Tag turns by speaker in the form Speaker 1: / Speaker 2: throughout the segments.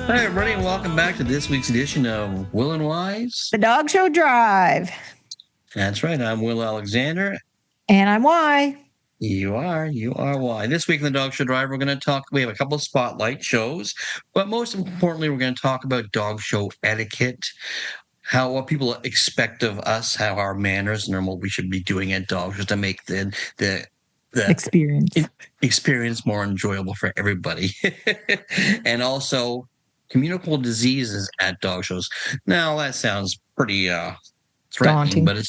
Speaker 1: Hi, everybody, and welcome back to this week's edition of Will and Wise.
Speaker 2: The Dog Show Drive.
Speaker 1: That's right. I'm Will Alexander.
Speaker 2: And I'm Y.
Speaker 1: You are Y. This week in the Dog Show Drive, we're going to talk. We have a couple of spotlight shows, but most importantly, we're going to talk about dog show etiquette, what people expect of us, how our manners and what we should be doing at dog shows to make the experience more enjoyable for everybody, and also communicable diseases at dog shows. Now that sounds pretty threatening, daunting. But it's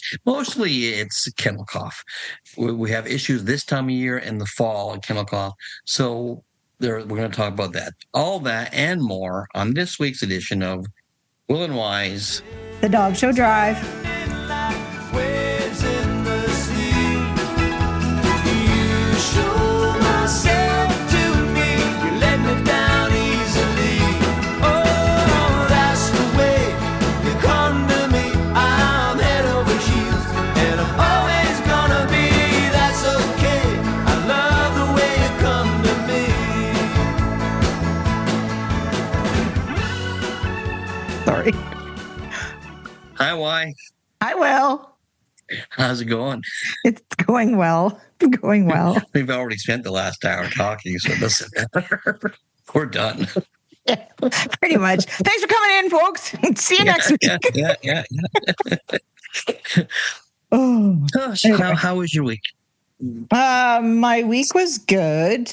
Speaker 1: kennel cough. We have issues this time of year in the fall, kennel cough. So we're going to talk about that, all that and more on this week's edition of Will and Wise,
Speaker 2: the Dog Show Drive. Sorry.
Speaker 1: Hi, Y.
Speaker 2: Hi, Will.
Speaker 1: How's it going?
Speaker 2: It's going well.
Speaker 1: We've already spent the last hour talking, so it doesn't matter. We're done.
Speaker 2: Yeah, pretty much. Thanks for coming in, folks. See you next week.
Speaker 1: Yeah. So how was your week?
Speaker 2: My week was good.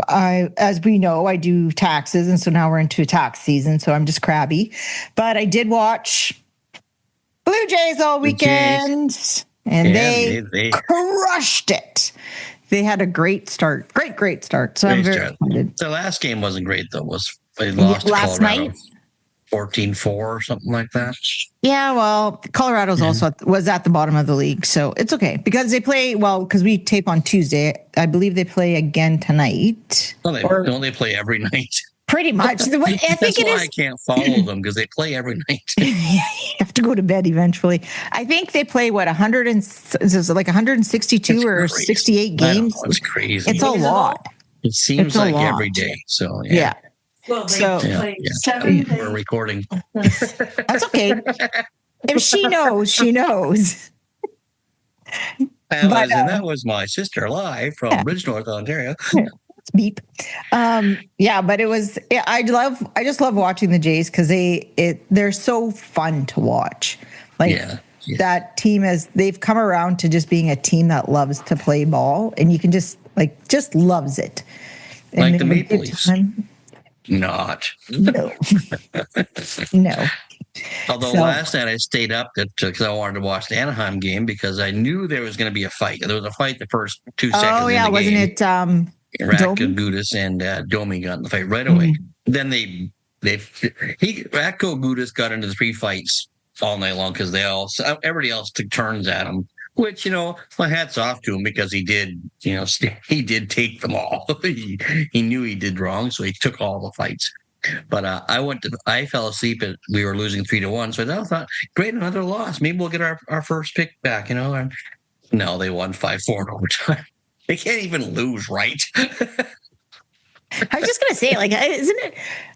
Speaker 2: I, as we know, I do taxes, and so now we're into tax season, so I'm just crabby. But I did watch Blue Jays all weekend, and they crushed it. They had a great start. Great start. So I'm very excited.
Speaker 1: The last game wasn't great, though. They lost
Speaker 2: last
Speaker 1: Colorado,
Speaker 2: night?
Speaker 1: 14-4 or something like that.
Speaker 2: Yeah, well, Colorado's also was at the bottom of the league, so it's okay because they play because we tape on Tuesday. I believe they play again tonight.
Speaker 1: Well, they play every night.
Speaker 2: Pretty much.
Speaker 1: That's why I can't follow them because they play every night.
Speaker 2: You have to go to bed eventually. I think they play 162 or 68 games.
Speaker 1: It's crazy.
Speaker 2: It's a lot.
Speaker 1: It seems like every day. So
Speaker 2: yeah.
Speaker 3: Well, play 7 days.
Speaker 1: We're recording.
Speaker 2: That's okay. If she knows, she knows.
Speaker 1: And that was my sister live from Bridgenorth, Ontario.
Speaker 2: Beep. But it was. I just love watching the Jays because they're so fun to watch. That team they've come around to just being a team that loves to play ball, and you can just loves it. And
Speaker 1: like the Maple Leafs. Not.
Speaker 2: No.
Speaker 1: Although last night I stayed up because I wanted to watch the Anaheim game because I knew there was going to be a fight. There was a fight the first 2 seconds.
Speaker 2: Oh yeah, wasn't it?
Speaker 1: Ratko Gudas and Domi got in the fight right away. Then Ratko Gudas got into the 3 fights all night long because everybody else took turns at him. Which, my hat's off to him because he did, he did take them all. He knew he did wrong, so he took all the fights. But I fell asleep and we were losing 3-1. So I thought, great, another loss. Maybe we'll get our first pick back, No, they won 5-4 in overtime. They can't even lose, right?
Speaker 2: I was just gonna say, isn't it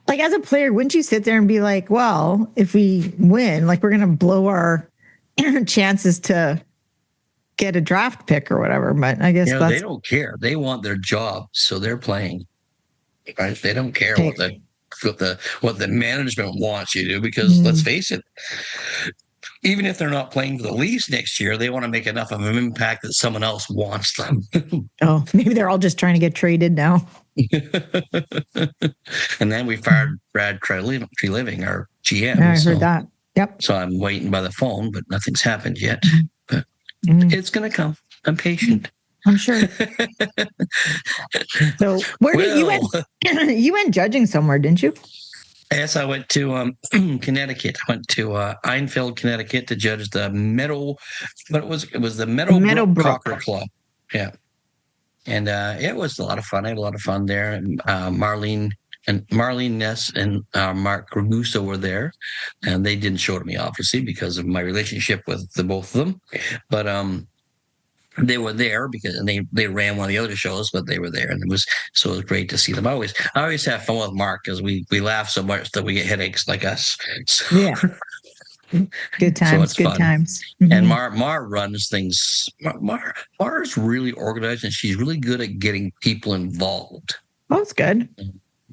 Speaker 2: as a player, wouldn't you sit there and be like, well, if we win, we're gonna blow our chances to get a draft pick or whatever? But I guess
Speaker 1: they don't care. They want their job, so they're playing. Right? They don't care what the management wants you to do because let's face it. Even if they're not playing for the Leafs next year, they want to make enough of an impact that someone else wants them.
Speaker 2: Oh, maybe they're all just trying to get traded now.
Speaker 1: And then we fired Brad Treliving, our GM.
Speaker 2: I heard that. Yep.
Speaker 1: So I'm waiting by the phone, but nothing's happened yet. But it's going to come. I'm patient.
Speaker 2: I'm sure. So you went judging somewhere, didn't you?
Speaker 1: Yes, I went to Connecticut. I went to Enfield, Connecticut to judge the it was the Meadowbrook Crocker Club. Yeah. And it was a lot of fun. I had a lot of fun there. And Marlene Ness and Mark Ragusa were there. And they didn't show to me, obviously, because of my relationship with the both of them. But they were there because they ran one of the other shows, but they were there, and it was great to see them. I always have fun with Mark because we laugh so much that we get headaches like us. So,
Speaker 2: Yeah. Good times,
Speaker 1: so
Speaker 2: good
Speaker 1: fun.
Speaker 2: times.
Speaker 1: And Mar runs things. Mar's really organized, and she's really good at getting people involved.
Speaker 2: Oh, that's good.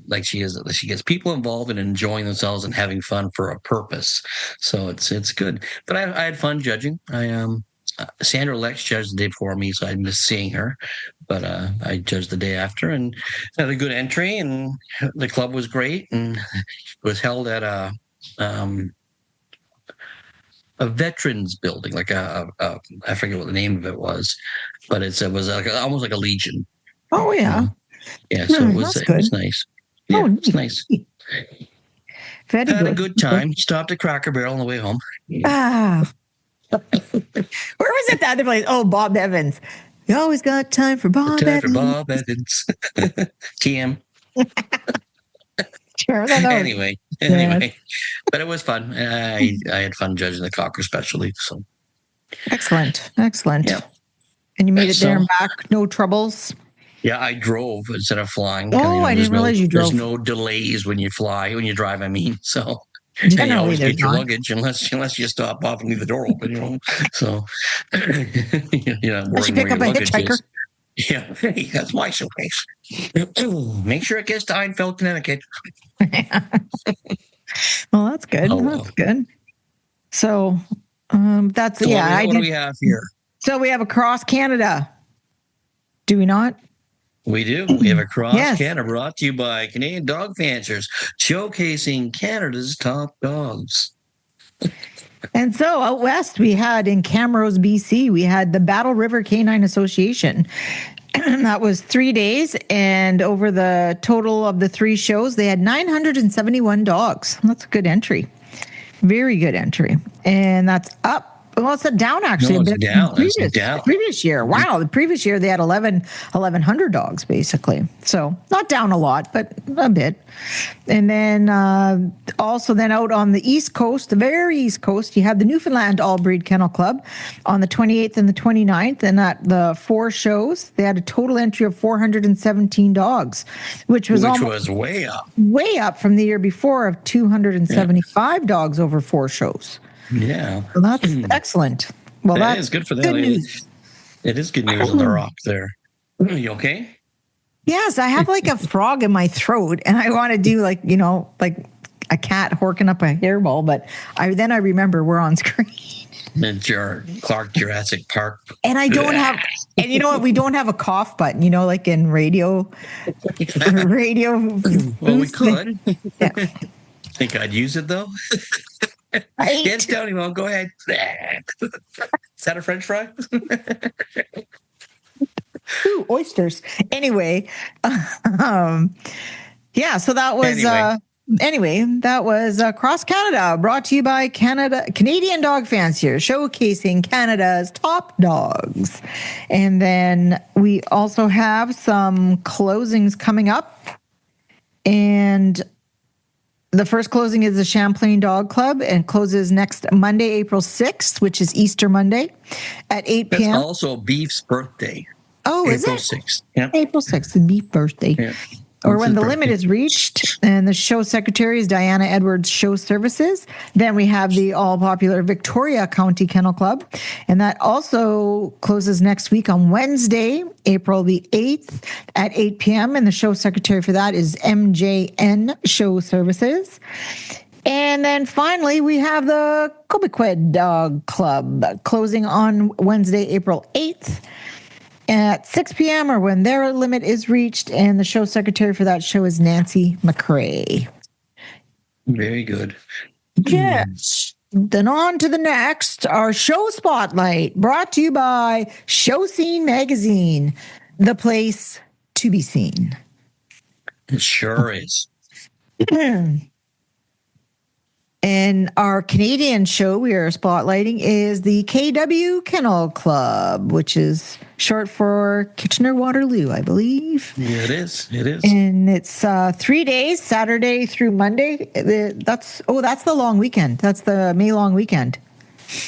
Speaker 1: Like she gets people involved and enjoying themselves and having fun for a purpose. So it's good. But I had fun judging. Sandra Lex judged the day before me, so I missed seeing her. But I judged the day after and had a good entry, and the club was great, and it was held at a veterans building, like I forget what the name of it was, but it was almost like a Legion.
Speaker 2: Oh yeah,
Speaker 1: yeah. So it was nice. Yeah, it's nice.
Speaker 2: Had
Speaker 1: a good time. Stopped at Cracker Barrel on the way home.
Speaker 2: Ah, where was it? The other place? Oh, Bob Evans. You always got time for Bob Evans.
Speaker 1: Bob Evans. TM.
Speaker 2: Sure,
Speaker 1: anyway, but it was fun. I had fun judging the Cocker specialty. So
Speaker 2: excellent. Yeah. And you made it there and back, no troubles.
Speaker 1: Yeah, I drove instead of flying.
Speaker 2: Oh, I didn't realize you drove.
Speaker 1: There's no delays when you drive. I mean, so you always get your luggage unless you stop off and leave the door open. So
Speaker 2: unless you pick up a hitchhiker.
Speaker 1: Yeah, hey, that's my suitcase. Make sure it gets to Einfeld, Connecticut.
Speaker 2: Well, that's good. That's good. So, that's
Speaker 1: What do we have here?
Speaker 2: So we have Across Canada. Do we not?
Speaker 1: We do. We have Across Canada, brought to you by Canadian Dog Fanciers, showcasing Canada's top dogs.
Speaker 2: And so out west, we had in Camrose, BC, we had the Battle River Canine Association. That was 3 days. And over the total of the 3 shows, they had 971 dogs. That's a good entry. Very good entry. And that's up. Well, it's down actually.
Speaker 1: No, it's down.
Speaker 2: Previous year. Wow. The previous year they had 1,100 dogs basically. So not down a lot, but a bit. And then also then out on the East Coast, the very East Coast, you have the Newfoundland All Breed Kennel Club on the 28th and the 29th. And at the 4 shows, they had a total entry of 417 dogs, which was
Speaker 1: way up.
Speaker 2: Way up from the year before of 275 dogs over 4 shows.
Speaker 1: Yeah.
Speaker 2: Well, that's excellent. Well, that
Speaker 1: is good for them. It is good news on the rock there. Are you okay?
Speaker 2: Yes, I have like a frog in my throat, and I want to do like a cat horking up a hairball, but I remember we're on screen.
Speaker 1: It's your Clark Jurassic Park.
Speaker 2: And I don't have, and you know what? We don't have a cough button, like in radio.
Speaker 1: Well, we could. Yeah. Think I'd use it though? Yes, Tony, well, go ahead. Is that a French fry?
Speaker 2: Ooh, oysters. Anyway, so that was that was Across Canada, brought to you by Canadian Dog Fanciers, showcasing Canada's top dogs. And then we also have some closings coming up, and the first closing is the Champlain Dog Club and closes next Monday, April 6th, which is Easter Monday at 8 p.m.
Speaker 1: That's also Beef's birthday.
Speaker 2: Oh, is it?
Speaker 1: April 6th. Yeah.
Speaker 2: April 6th, the Beef birthday.
Speaker 1: Yeah.
Speaker 2: Or when the limit is reached. And the show secretary is Diana Edwards Show Services. Then we have the all popular Victoria County Kennel Club. And that also closes next week on Wednesday, April the 8th at 8 p.m. And the show secretary for that is MJN Show Services. And then finally, we have the Cobequid Dog Club closing on Wednesday, April 8th. At 6 p.m. or when their limit is reached, and the show secretary for that show is Nancy McCrae.
Speaker 1: Very good.
Speaker 2: Yes. Then on to the next, our show spotlight, brought to you by Show Scene Magazine, the place to be seen.
Speaker 1: It sure is.
Speaker 2: And our Canadian show we are spotlighting is the KW Kennel Club, which is short for Kitchener-Waterloo, I believe.
Speaker 1: Yeah, it is.
Speaker 2: And it's 3 days, Saturday through Monday. That's the long weekend. That's the May long weekend.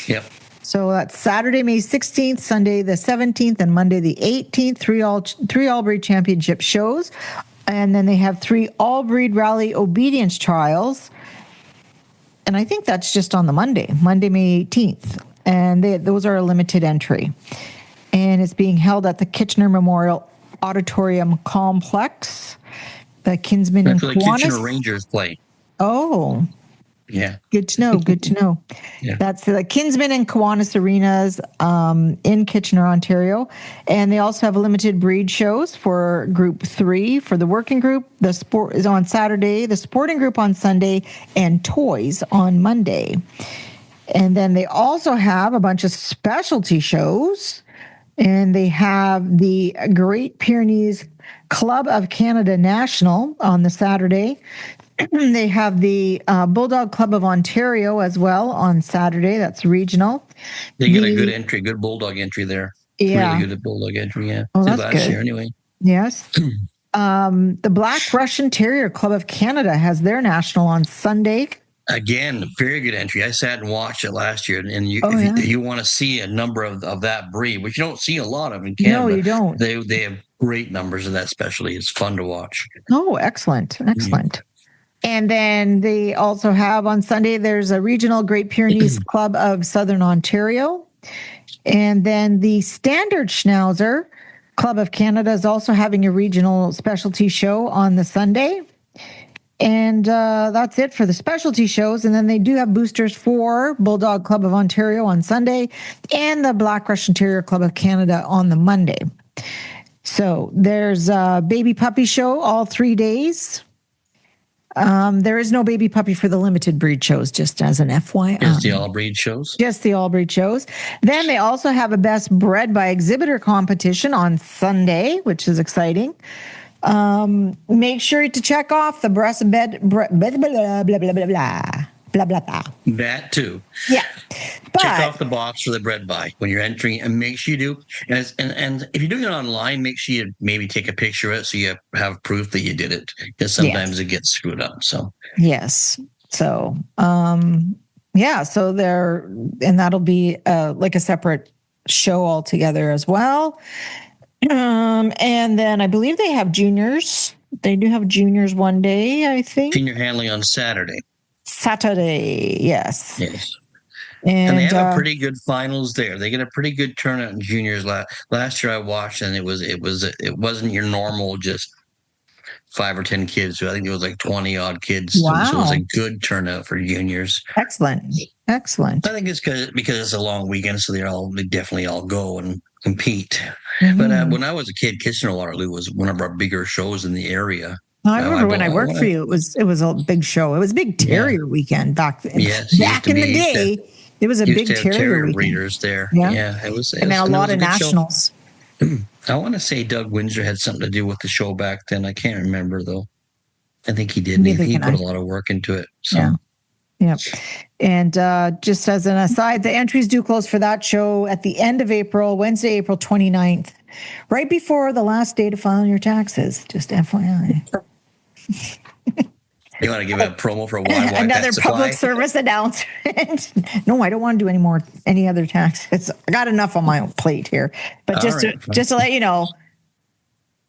Speaker 1: Yep.
Speaker 2: So that's Saturday, May 16th, Sunday the 17th, and Monday the 18th. Three all breed championship shows. And then they have 3 all breed rally obedience trials. And I think that's just on the Monday, May 18th. And those are a limited entry. And it's being held at the Kitchener Memorial Auditorium Complex. The Kinsman
Speaker 1: That's
Speaker 2: and
Speaker 1: where the
Speaker 2: Kiwanis.
Speaker 1: Kitchener Rangers play.
Speaker 2: Oh,
Speaker 1: Yeah.
Speaker 2: good to know. Good to know.
Speaker 1: Yeah.
Speaker 2: That's the Kinsman and Kiwanis Arenas in Kitchener, Ontario. And they also have limited breed shows for Group 3 for the working group. The sport is on Saturday, the sporting group on Sunday, and toys on Monday. And then they also have a bunch of specialty shows. And they have the Great Pyrenees Club of Canada National on the Saturday. They have the Bulldog Club of Ontario as well on Saturday. That's regional.
Speaker 1: They get a good entry, good Bulldog entry there.
Speaker 2: Yeah.
Speaker 1: Really good at Bulldog entry, yeah.
Speaker 2: Oh, that's
Speaker 1: last
Speaker 2: good.
Speaker 1: year anyway.
Speaker 2: Yes. The Black Russian Terrier Club of Canada has their national on Sunday.
Speaker 1: Again, very good entry. I sat and watched it last year, and if you want to see a number of that breed, which you don't see a lot of in Canada.
Speaker 2: No, you don't.
Speaker 1: They have great numbers of that specialty. It's fun to watch.
Speaker 2: Oh, excellent. Excellent. And then they also have on Sunday, there's a regional Great Pyrenees Club of Southern Ontario. And then the Standard Schnauzer Club of Canada is also having a regional specialty show on the Sunday. And that's it for the specialty shows. And then they do have boosters for Bulldog Club of Ontario on Sunday and the Black Russian Terrier Club of Canada on the Monday. So there's a baby puppy show all 3 days. There is no baby puppy for the limited breed shows, just as an FYI.
Speaker 1: Just the all breed shows?
Speaker 2: Just the all breed shows. Then they also have a best bred by exhibitor competition on Sunday, which is exciting. Make sure to check off the breast bed, blah, blah, blah, blah, blah, blah, blah, blah, blah.
Speaker 1: That too.
Speaker 2: Yeah. But,
Speaker 1: check off the box for the bred by when you're entering, and make sure you do. And if you're doing it online, make sure you maybe take a picture of it so you have proof that you did it, because sometimes it gets screwed up. So
Speaker 2: yes. So so and that'll be like a separate show altogether as well. And then I believe they have juniors. They do have juniors one day, I think.
Speaker 1: Junior handling on Saturday.
Speaker 2: Yes.
Speaker 1: Yes. And they have a pretty good finals there. They get a pretty good turnout in juniors. Last year I watched, and it wasn't your normal just 5 or 10 kids. So I think it was like 20 odd kids.
Speaker 2: Wow.
Speaker 1: So it was a good turnout for juniors.
Speaker 2: Excellent. I think
Speaker 1: it's because it's a long weekend, so they definitely all go and compete. Mm-hmm. But when I was a kid, Kitchener-Waterloo was one of our bigger shows in the area.
Speaker 2: I remember when I worked for you, it was a big show. It was a big terrier weekend back then.
Speaker 1: Yes,
Speaker 2: back in the day, it was a big terrier weekend.
Speaker 1: Breeders there.
Speaker 2: Yeah,
Speaker 1: it was.
Speaker 2: And then a lot of nationals.
Speaker 1: I want to say Doug Windsor had something to do with the show back then. I can't remember though. I think he did. He put a lot of work into it. So.
Speaker 2: Yeah. And just as an aside, the entries do close for that show at the end of April, Wednesday, April 29th, right before the last day to file your taxes. Just FYI.
Speaker 1: You want to give a promo for why
Speaker 2: another public service announcement? No, I don't want to do any other taxes. I got enough on my own plate here. But just to let you know,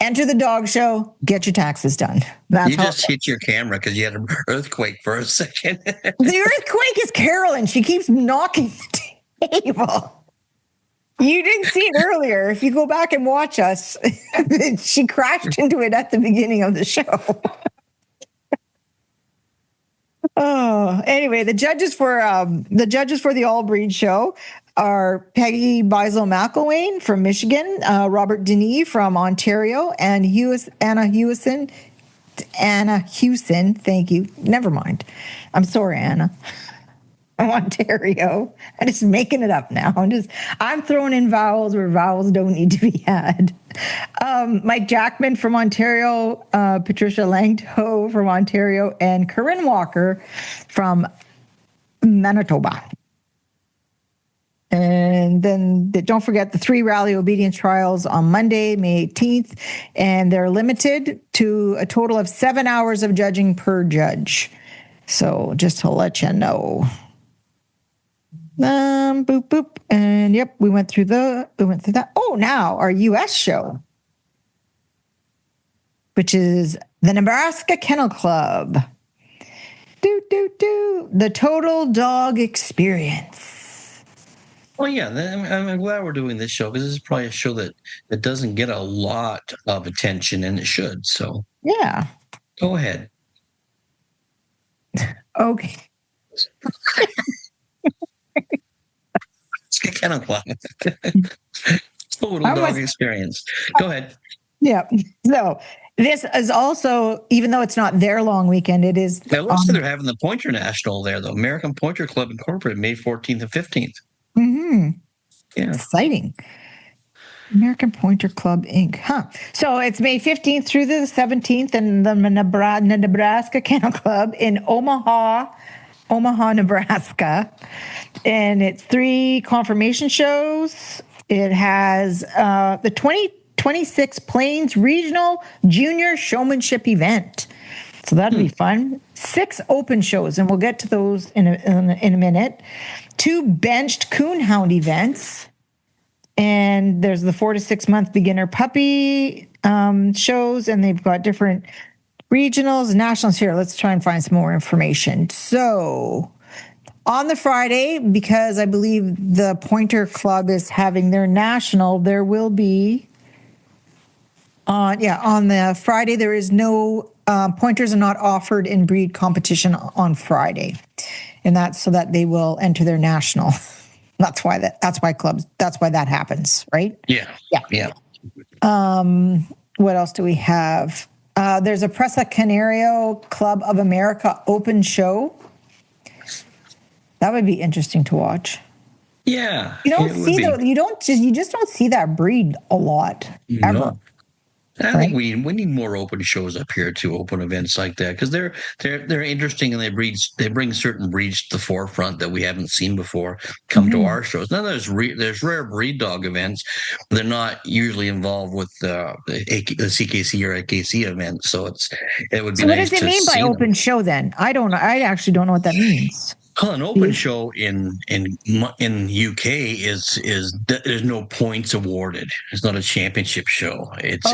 Speaker 2: enter the dog show, get your taxes done.
Speaker 1: You just hit your camera because you had an earthquake for a second.
Speaker 2: The earthquake is Carolyn. She keeps knocking the table. You didn't see it earlier. If you go back and watch us, she crashed into it at the beginning of the show. Oh, anyway, the judges for the all breed show are Peggy Beisel McElwain from Michigan, Robert Denis from Ontario, and Anna Hewson. Thank you. Never mind. I'm sorry, Anna. From Ontario. I'm just making it up now. I'm throwing in vowels where vowels don't need to be had. Mike Jackman from Ontario, Patricia Langto from Ontario, and Corinne Walker from Manitoba. And then don't forget the 3 rally obedience trials on Monday, May 18th, and they're limited to a total of 7 hours of judging per judge. So just to let you know. Boop boop, and yep, we went through that. Oh, now our U.S. show, which is the Nebraska Kennel Club. The Total Dog Experience.
Speaker 1: Well, yeah, I'm glad we're doing this show because this is probably a show that doesn't get a lot of attention, and it should. So
Speaker 2: yeah,
Speaker 1: go ahead.
Speaker 2: Okay.
Speaker 1: It's a Kennel Club. Total Dog Experience. Go ahead.
Speaker 2: Yeah. So this is also, even though it's not their long weekend, it is.
Speaker 1: It looks like they're having the Pointer National there, though. American Pointer Club Incorporated, May 14th and 15th.
Speaker 2: Mm-hmm.
Speaker 1: Yeah.
Speaker 2: Exciting. American Pointer Club Inc. Huh. So it's May 15th through the 17th in the Nebraska Kennel Club in Omaha, Nebraska. And it's 3 confirmation shows. It has the 2026 Plains Regional Junior Showmanship Event. So that'll be fun. 6 open shows, and we'll get to those in a minute. 2 benched coonhound events. And there's the 4 to 6 month beginner puppy shows, and they've got different regionals, nationals here. Let's try and find some more information. So on the Friday, because I believe the Pointer Club is having their national, there will be on the Friday, there is no pointers are not offered in breed competition on Friday. And that's so that they will enter their national. That's why that happens, right?
Speaker 1: Yeah.
Speaker 2: What else do we have? There's a Presa Canario Club of America open show. That would be interesting to watch.
Speaker 1: Yeah.
Speaker 2: You just don't see that breed a lot ever.
Speaker 1: No. I think we need more open shows up here too, open events like that, because they're interesting, and they bring certain breeds to the forefront that we haven't seen before come to our shows. Now there's rare breed dog events, but they're not usually involved with the CKC or AKC events. So it would be. So
Speaker 2: what does it mean by open show then? I don't know. I actually don't know what that means.
Speaker 1: Well, an open show in UK is there's no points awarded. It's not a championship show. It's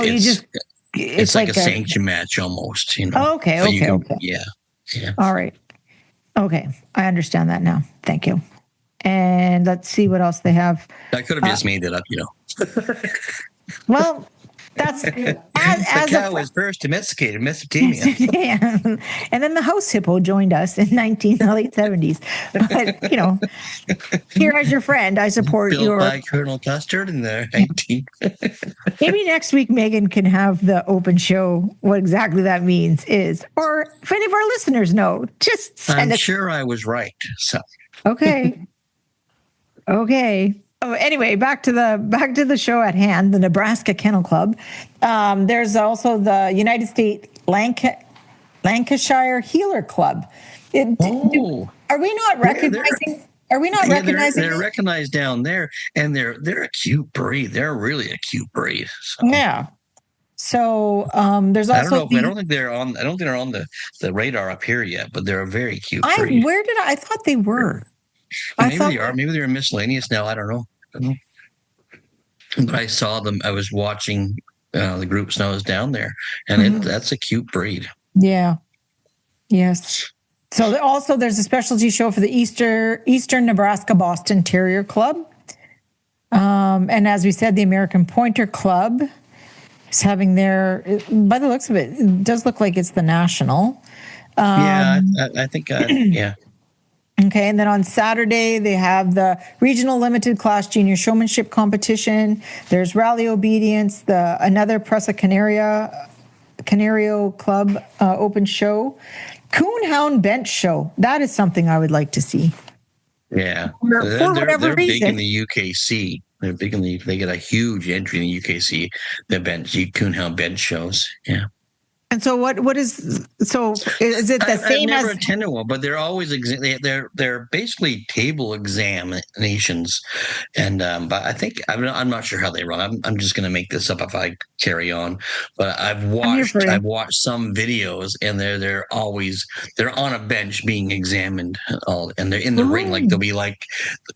Speaker 1: like a sanction match almost. You know.
Speaker 2: Oh, okay.
Speaker 1: Yeah.
Speaker 2: All right. Okay, I understand that now. Thank you. And let's see what else they have.
Speaker 1: I could have just made it up, you know.
Speaker 2: Well, that's as
Speaker 1: the cow was first domesticated in Mesopotamia.
Speaker 2: Yeah. And then the house hippo joined us in late 70s. But, you know, here as your friend, I support
Speaker 1: Built by Colonel Custard in the 19th.
Speaker 2: Maybe next week Megan can have the open show. What exactly that means is, or if any of our listeners know, just send
Speaker 1: I'm sure I was right. So
Speaker 2: okay. Oh, anyway, back to the show at hand, the Nebraska Kennel Club. There's also the United States Lancashire Healer Club. Are we not recognizing?
Speaker 1: They're recognized down there, and they're a cute breed. They're really a cute breed. So.
Speaker 2: Yeah. So there's also.
Speaker 1: I don't think they're on the radar up here yet, but they're a very cute breed.
Speaker 2: I thought they were.
Speaker 1: Maybe they are. Maybe they're miscellaneous now. I don't know. But I saw them. I was watching the groups when I was down there, and that's a cute breed.
Speaker 2: Yeah. Yes. So also there's a specialty show for the Eastern Nebraska Boston Terrier Club. And as we said, the American Pointer Club is having by the looks of it, it does look like it's the national.
Speaker 1: I think, yeah.
Speaker 2: Okay, and then on Saturday, they have the Regional Limited Class Junior Showmanship Competition. There's Rally Obedience, another Presa Canario Club open show. Coonhound Bench Show. That is something I would like to see.
Speaker 1: Yeah.
Speaker 2: They're
Speaker 1: big in the UKC. They're big they get a huge entry in the UKC, the Coonhound Bench shows. Yeah.
Speaker 2: And so what is is it the
Speaker 1: I've
Speaker 2: same
Speaker 1: never
Speaker 2: as
Speaker 1: attended one, but they're always they're basically table examinations, and but I think I'm not sure how they run. I'm just going to make this up if I carry on. But I've watched some videos, and they're on a bench being examined, and they're in the ring. Like they'll be like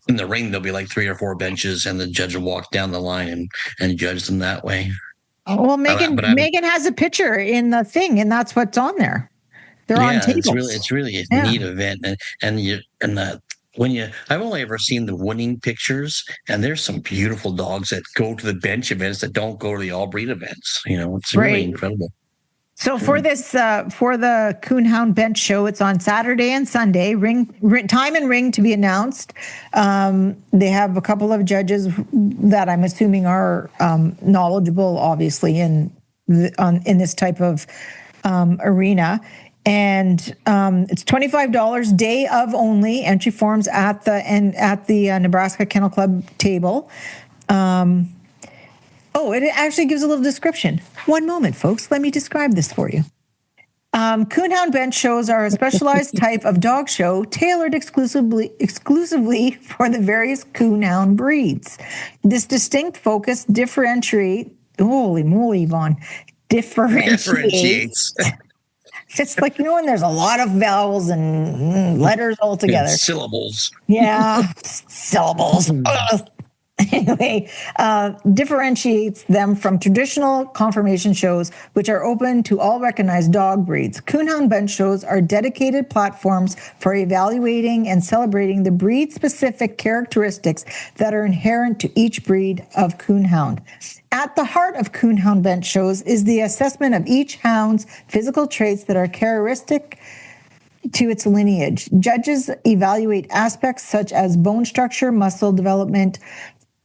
Speaker 1: in the ring, there'll be like 3 or 4 benches, and the judge will walk down the line and judge them that way.
Speaker 2: Well, Megan has a picture in the thing, and that's what's on there. They're on tables.
Speaker 1: It's really a neat event, I've only ever seen the winning pictures, and there's some beautiful dogs that go to the bench events that don't go to the all breed events. It's really incredible.
Speaker 2: So for this, for the Coonhound Bench Show, it's on Saturday and Sunday. Time and ring to be announced. They have a couple of judges that I'm assuming are knowledgeable, obviously, in this type of arena. And it's $25 day of only. Entry forms at the Nebraska Kennel Club table. It actually gives a little description. One moment, folks. Let me describe this for you. Coonhound Bench shows are a specialized type of dog show tailored exclusively for the various coonhound breeds. This distinct focus differentiates. Holy moly, Yvonne! Differentiates. It's like, when there's a lot of vowels and letters all together.
Speaker 1: And syllables.
Speaker 2: Yeah, syllables. Anyway, differentiates them from traditional conformation shows, which are open to all recognized dog breeds. Coonhound Bench shows are dedicated platforms for evaluating and celebrating the breed-specific characteristics that are inherent to each breed of coonhound. At the heart of Coonhound Bench shows is the assessment of each hound's physical traits that are characteristic to its lineage. Judges evaluate aspects such as bone structure, muscle development,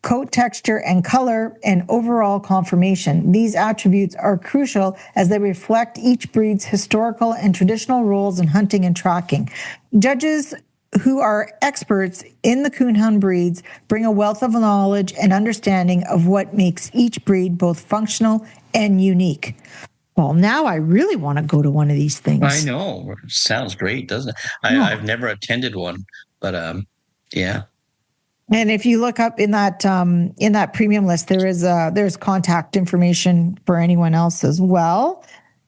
Speaker 2: coat texture and color, and overall conformation. These attributes are crucial as they reflect each breed's historical and traditional roles in hunting and tracking. Judges who are experts in the coonhound breeds bring a wealth of knowledge and understanding of what makes each breed both functional and unique. Well, now I really want to go to one of these things.
Speaker 1: I know. Sounds great, doesn't it? I've never attended one, but yeah.
Speaker 2: And if you look up in that premium list, there's contact information for anyone else as well.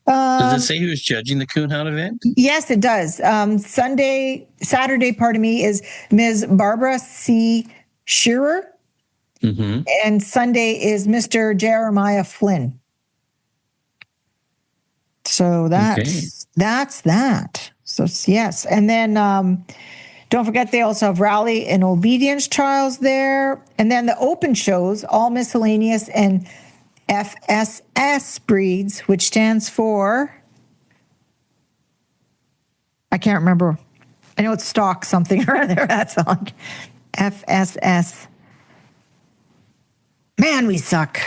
Speaker 1: Does it say who's judging the Coonhound event?
Speaker 2: Yes, it does. Saturday, is Ms. Barbara C. Shearer, and Sunday is Mr. Jeremiah Flynn. So that's that. So yes, and then. Don't forget, they also have rally and obedience trials there. And then the open shows, all miscellaneous and FSS breeds, which stands for, I can't remember. I know it's stock something or other. That's on FSS. Man, we suck.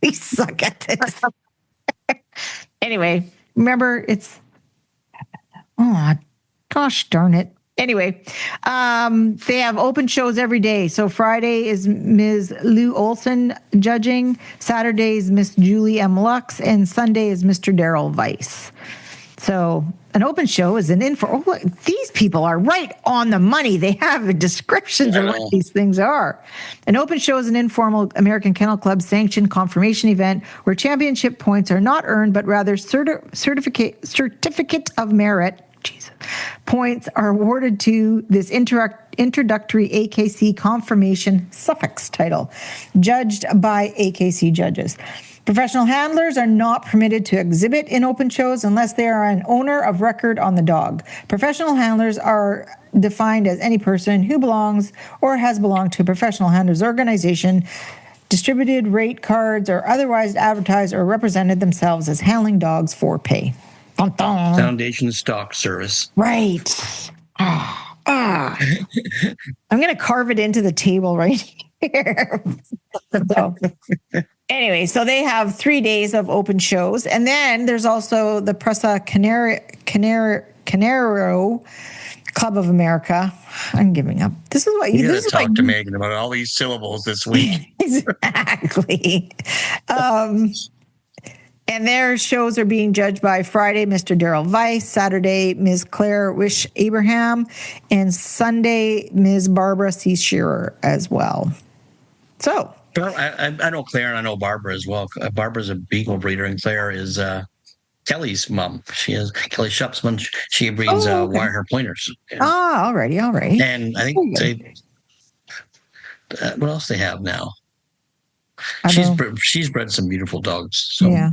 Speaker 2: We suck at this. Anyway, remember it's, oh, gosh darn it. Anyway, they have open shows every day. So Friday is Ms. Lou Olson judging, Saturday is Miss Julie M. Lux, and Sunday is Mr. Daryl Weiss. So an open show is an info. Oh, these people are right on the money. They have descriptions of what these things are. An open show is an informal American Kennel Club sanctioned conformation event where championship points are not earned, but rather certificate of merit. Points are awarded to this introductory AKC confirmation suffix title, judged by AKC judges. Professional handlers are not permitted to exhibit in open shows unless they are an owner of record on the dog. Professional handlers are defined as any person who belongs or has belonged to a professional handlers organization, distributed rate cards, or otherwise advertised or represented themselves as handling dogs for pay. Dun, dun.
Speaker 1: Foundation Stock Service.
Speaker 2: Right. I'm going to carve it into the table right here. So, anyway, so they have 3 days of open shows. And then there's also the Presa Canario Club of America. I'm giving up. This is what you
Speaker 1: got to talk to Megan about all these syllables this week.
Speaker 2: Exactly. And their shows are being judged by Friday, Mr. Daryl Weiss, Saturday, Ms. Claire Wish Abraham, and Sunday, Ms. Barbara C. Shearer as well. So
Speaker 1: I know Claire and I know Barbara as well. Barbara's a beagle breeder, and Claire is Kelly's mom. She is Kelly Shupsman. She breeds Wire Pointers.
Speaker 2: Yeah. Alrighty.
Speaker 1: And I think what else they have now? She's bred some beautiful dogs. So.
Speaker 2: Yeah.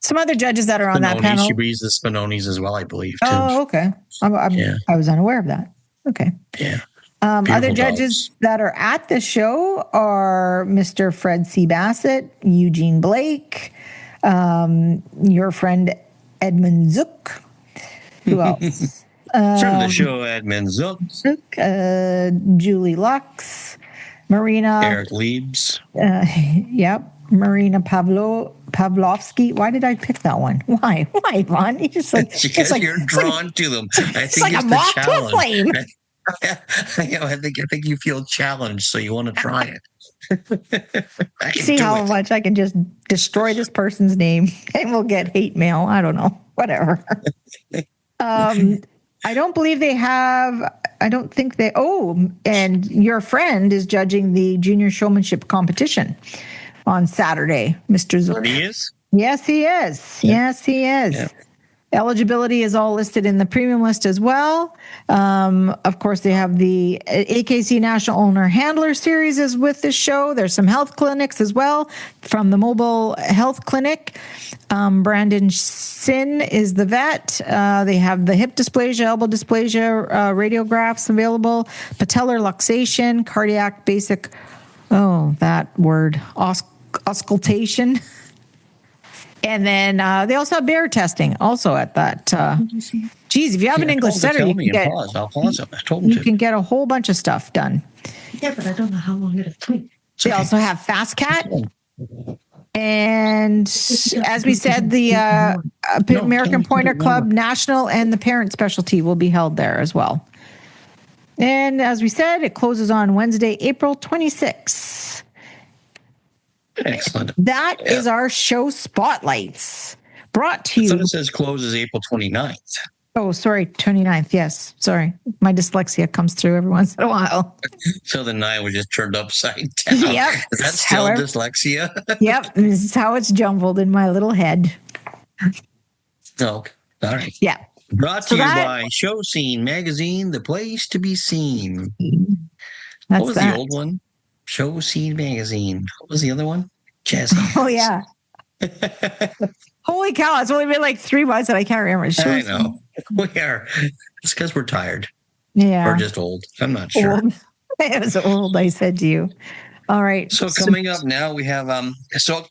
Speaker 2: Some other judges that are on that panel.
Speaker 1: She breeds the Spinonis as well, I believe. Too.
Speaker 2: Oh, okay. I was unaware of that. Okay.
Speaker 1: Yeah.
Speaker 2: Other judges that are at the show are Mr. Fred C. Bassett, Eugene Blake, your friend Edmund Zook. Who else?
Speaker 1: From the show, Edmund Zook.
Speaker 2: Julie Lux, Marina.
Speaker 1: Eric Liebs.
Speaker 2: Yep. Marina Pavlovsky. Why did I pick that one? Why, Vaughn? Because
Speaker 1: you're drawn to them. I think it's the challenge. I think you feel challenged, so you want to try it.
Speaker 2: See how much I can just destroy this person's name and we'll get hate mail. I don't know. Whatever. I don't believe they have. I don't think they. Oh, and your friend is judging the junior showmanship competition on Saturday, Mr. Zook.
Speaker 1: He is?
Speaker 2: Yes, he is. Yes, he is. Yeah. Eligibility is all listed in the premium list as well. Of course, they have the AKC National Owner Handler Series is with this show. There's some health clinics as well from the Mobile Health Clinic. Brandon Sin is the vet. They have the hip dysplasia, elbow dysplasia, radiographs available, patellar luxation, cardiac basic, that word, auscultation. And then they also have bear testing also at that. Geez, if you have an English setter, you can get,
Speaker 1: I'll pause it. I told
Speaker 2: you can get a whole bunch of stuff done.
Speaker 3: Yeah, but I don't know how long it'll take.
Speaker 2: They also have Fast Cat. And as we said, the American Pointer Club National and the parent specialty will be held there as well. And as we said, it closes on Wednesday, April 26th.
Speaker 1: Excellent.
Speaker 2: That is our show spotlights brought to you.
Speaker 1: So it says closes April 29th.
Speaker 2: Oh, sorry, 29th. Yes, sorry. My dyslexia comes through every once in a while.
Speaker 1: So the 9 was just turned upside down.
Speaker 2: Yep.
Speaker 1: Is that still dyslexia?
Speaker 2: Yep. This is how it's jumbled in my little head.
Speaker 1: Oh, all right.
Speaker 2: Yeah.
Speaker 1: Brought to you by Show Scene Magazine, the place to be seen. What was the old one? Show Scene Magazine. What was the other one? Jazz Hands.
Speaker 2: Oh, yeah. Holy cow. It's only been like 3 months and I can't remember.
Speaker 1: I know. We are. It's because we're tired.
Speaker 2: Yeah.
Speaker 1: Or just old. I'm not sure.
Speaker 2: Old. It was old, I said to you. All right.
Speaker 1: So coming up now, we have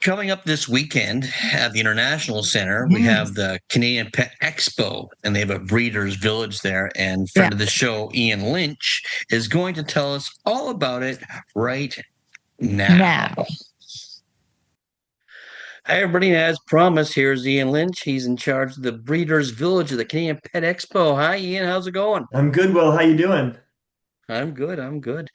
Speaker 1: coming up this weekend at the International Center, we have the Canadian Pet Expo, and they have a breeders village there. And friend of the show, Ian Lynch, is going to tell us all about it right now. Hi, everybody. As promised, here's Ian Lynch. He's in charge of the breeders village of the Canadian Pet Expo. Hi, Ian. How's it going?
Speaker 4: I'm good, Will. How you doing?
Speaker 1: I'm good.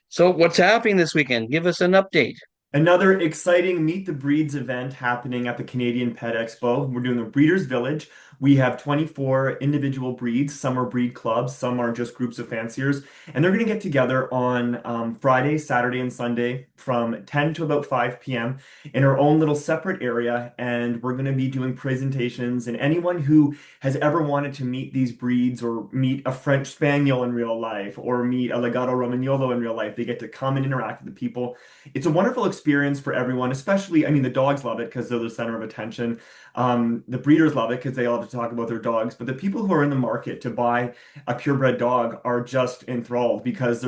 Speaker 1: So what's happening this weekend? Give us an update.
Speaker 4: Another exciting Meet the Breeds event happening at the Canadian Pet Expo. We're doing a Breeders Village. We have 24 individual breeds. Some are breed clubs, some are just groups of fanciers. And they're going to get together on Friday, Saturday, and Sunday from 10 to about 5 p.m. in our own little separate area. And we're going to be doing presentations. And anyone who has ever wanted to meet these breeds or meet a French Spaniel in real life or meet a Legato Romagnolo in real life, they get to come and interact with the people. It's a wonderful experience for everyone, especially, the dogs love it because they're the center of attention. The breeders love it because they love to talk about their dogs, but the people who are in the market to buy a purebred dog are just enthralled because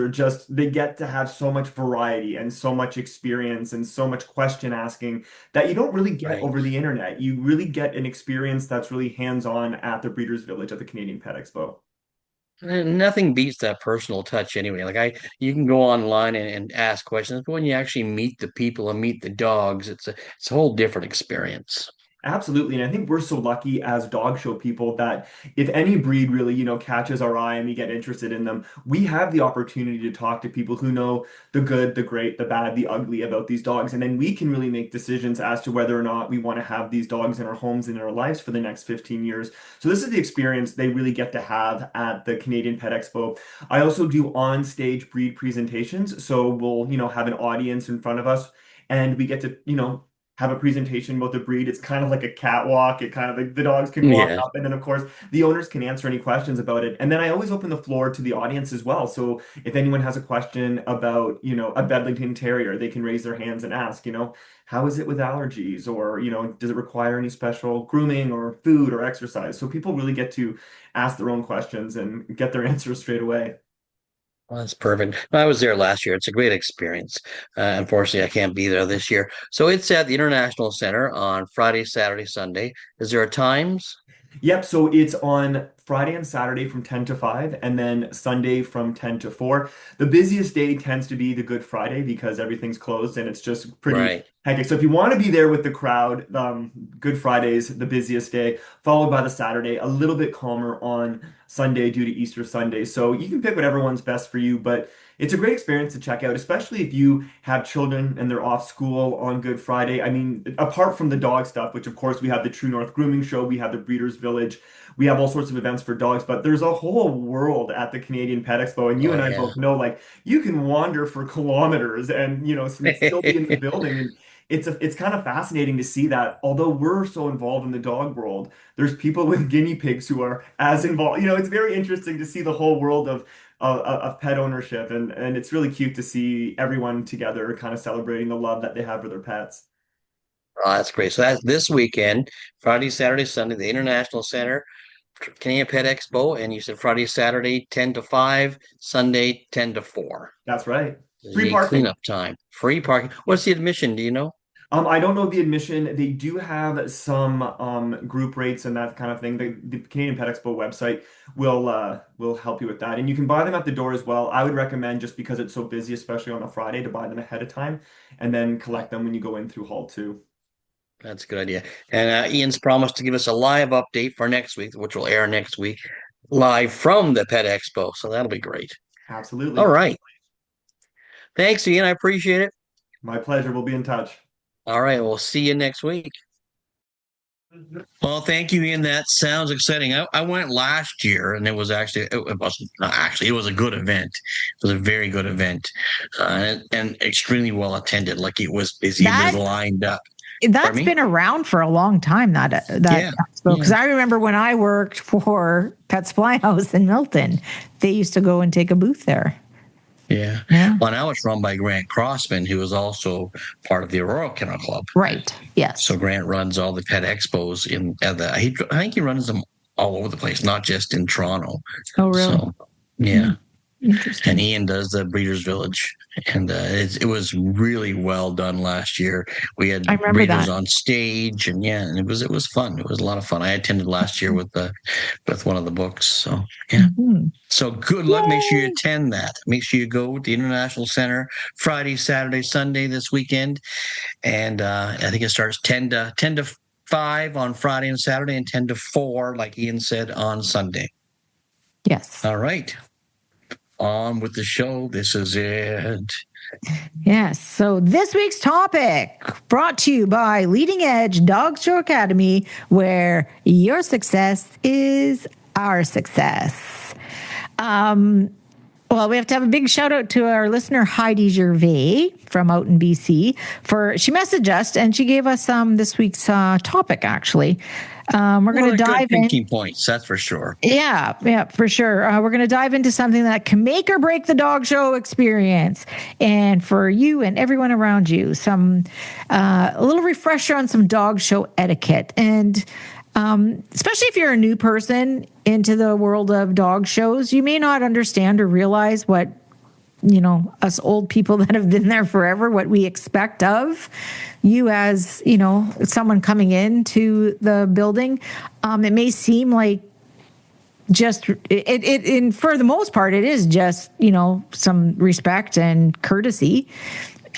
Speaker 4: they get to have so much variety and so much experience and so much question asking that you don't really get over the internet. You really get an experience that's really hands-on at the Breeders Village at the Canadian Pet Expo.
Speaker 1: Nothing beats that personal touch anyway. You can go online and ask questions, but when you actually meet the people and meet the dogs, it's a whole different experience.
Speaker 4: Absolutely. And I think we're so lucky as dog show people that if any breed really, catches our eye and we get interested in them, we have the opportunity to talk to people who know the good, the great, the bad, the ugly about these dogs. And then we can really make decisions as to whether or not we want to have these dogs in our homes and in our lives for the next 15 years. So this is the experience they really get to have at the Canadian Pet Expo. I also do on-stage breed presentations. So we'll, have an audience in front of us and we get to, have a presentation about the breed. It's kind of like a catwalk. It kind of like the dogs can walk
Speaker 1: Yeah.
Speaker 4: up, and then of course the owners can answer any questions about it. And then I always open the floor to the audience as well. So if anyone has a question about, a Bedlington Terrier, they can raise their hands and ask, how is it with allergies, or does it require any special grooming or food or exercise? So people really get to ask their own questions and get their answers straight away.
Speaker 1: Well, that's perfect. I was there last year. It's a great experience. Unfortunately, I can't be there this year. So it's at the International Center on Friday, Saturday, Sunday. Is there a times?
Speaker 4: Yep, so it's on Friday and Saturday from 10 to 5, and then Sunday from 10 to 4. The busiest day tends to be the Good Friday because everything's closed and it's just pretty
Speaker 1: Right.
Speaker 4: hectic. So if you want to be there with the crowd, Good Friday's the busiest day, followed by the Saturday, a little bit calmer on Sunday due to Easter Sunday. So you can pick whatever one's best for you, but it's a great experience to check out, especially if you have children and they're off school on Good Friday. I mean, apart from the dog stuff, which of course we have the True North Grooming Show, we have the Breeders' Village, we have all sorts of events for dogs, but there's a whole world at the Canadian Pet Expo. And you
Speaker 1: Oh,
Speaker 4: and I
Speaker 1: yeah.
Speaker 4: both know, like, you can wander for kilometers and, still be in the building. And it's kind of fascinating to see that although we're so involved in the dog world, there's people with guinea pigs who are as involved. It's very interesting to see the whole world of pet ownership, and it's really cute to see everyone together kind of celebrating the love that they have for their pets.
Speaker 1: Oh, that's great. So that's this weekend, Friday, Saturday, Sunday, the International Center, Canadian Pet Expo, and you said Friday, Saturday, 10 to 5, Sunday, 10 to 4.
Speaker 4: That's right.
Speaker 1: Is
Speaker 4: Free
Speaker 1: the
Speaker 4: parking.
Speaker 1: cleanup time. Free parking. What's the admission? Do you know?
Speaker 4: I don't know the admission. They do have some group rates and that kind of thing. The Canadian Pet Expo website will help you with that, and you can buy them at the door as well. I would recommend, just because it's so busy, especially on a Friday, to buy them ahead of time, and then collect them when you go in through Hall 2.
Speaker 1: That's a good idea. And Ian's promised to give us a live update for next week, which will air next week, live from the Pet Expo. So that'll be great. All
Speaker 4: Absolutely.
Speaker 1: right. Thanks, Ian. I appreciate it.
Speaker 4: My pleasure. We'll be in touch.
Speaker 1: All right. We'll see you next week. Well, thank you, Ian. That sounds exciting. I went last year, and it was actually it wasn't not actually, it was a good event. It was a very good event, and extremely well attended. Like, it was busy. It was
Speaker 2: That
Speaker 1: lined up.
Speaker 2: that's
Speaker 1: Pardon me?
Speaker 2: been around for a long time. That
Speaker 1: Yeah,
Speaker 2: expo, because
Speaker 1: yeah,
Speaker 2: I remember when I worked for Pet Supply House in Milton, they used to go and take a booth there.
Speaker 1: yeah.
Speaker 2: Yeah.
Speaker 1: Well, now it's run by Grant Crossman, who is also part of the Aurora Kennel Club.
Speaker 2: Right. Yes.
Speaker 1: So Grant runs all the pet expos in at the. I think he runs them all over the place, not just in Toronto.
Speaker 2: Oh, really?
Speaker 1: So yeah.
Speaker 2: Interesting.
Speaker 1: And Ian does the Breeders' Village, and it was really well done last year. We had
Speaker 2: I remember
Speaker 1: breeders
Speaker 2: that.
Speaker 1: on stage, and yeah, and it was fun. It was a lot of fun. I attended last year with one of the books. So yeah,
Speaker 2: Mhm.
Speaker 1: so good luck. Make sure you
Speaker 2: Yay.
Speaker 1: attend that. Make sure you go to the International Center Friday, Saturday, Sunday this weekend, and I think it starts 10 to 5 on Friday and Saturday, and 10 to 4, like Ian said, on Sunday.
Speaker 2: Yes.
Speaker 1: All right. On with the show. This is it.
Speaker 2: Yes. So this week's topic brought to you by Leading Edge Dog Show Academy, where your success is our success. Well, we have to have a big shout out to our listener, Heidi Gervais from out in BC, she messaged us and she gave us this week's topic, actually. We're going to dive in.
Speaker 1: 15 points, that's for sure.
Speaker 2: Yeah, for sure. We're going to dive into something that can make or break the dog show experience. And for you and everyone around you, a little refresher on some dog show etiquette. And especially if you're a new person into the world of dog shows, you may not understand or realize what, us old people that have been there forever, what we expect of you as, someone coming into the building. It may seem like just and for the most part, it is just, some respect and courtesy.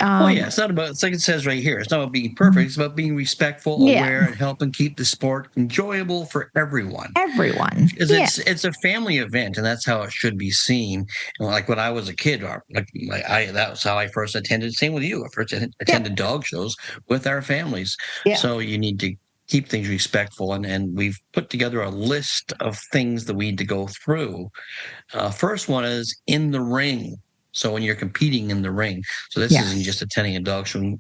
Speaker 1: Oh yeah, it's not about. It's like it says right here. It's not about being perfect. It's about being respectful,
Speaker 2: Yeah.
Speaker 1: aware, and helping keep the sport enjoyable for everyone.
Speaker 2: Everyone.
Speaker 1: Because
Speaker 2: Yes.
Speaker 1: it's a family event, and that's how it should be seen. And like when I was a kid, that was how I first attended. Same with you. I first attended dog shows with our families.
Speaker 2: Yeah.
Speaker 1: So you need to keep things respectful, and we've put together a list of things that we need to go through. First one is in the ring. So when you're competing in the ring, so this isn't just attending a dog show.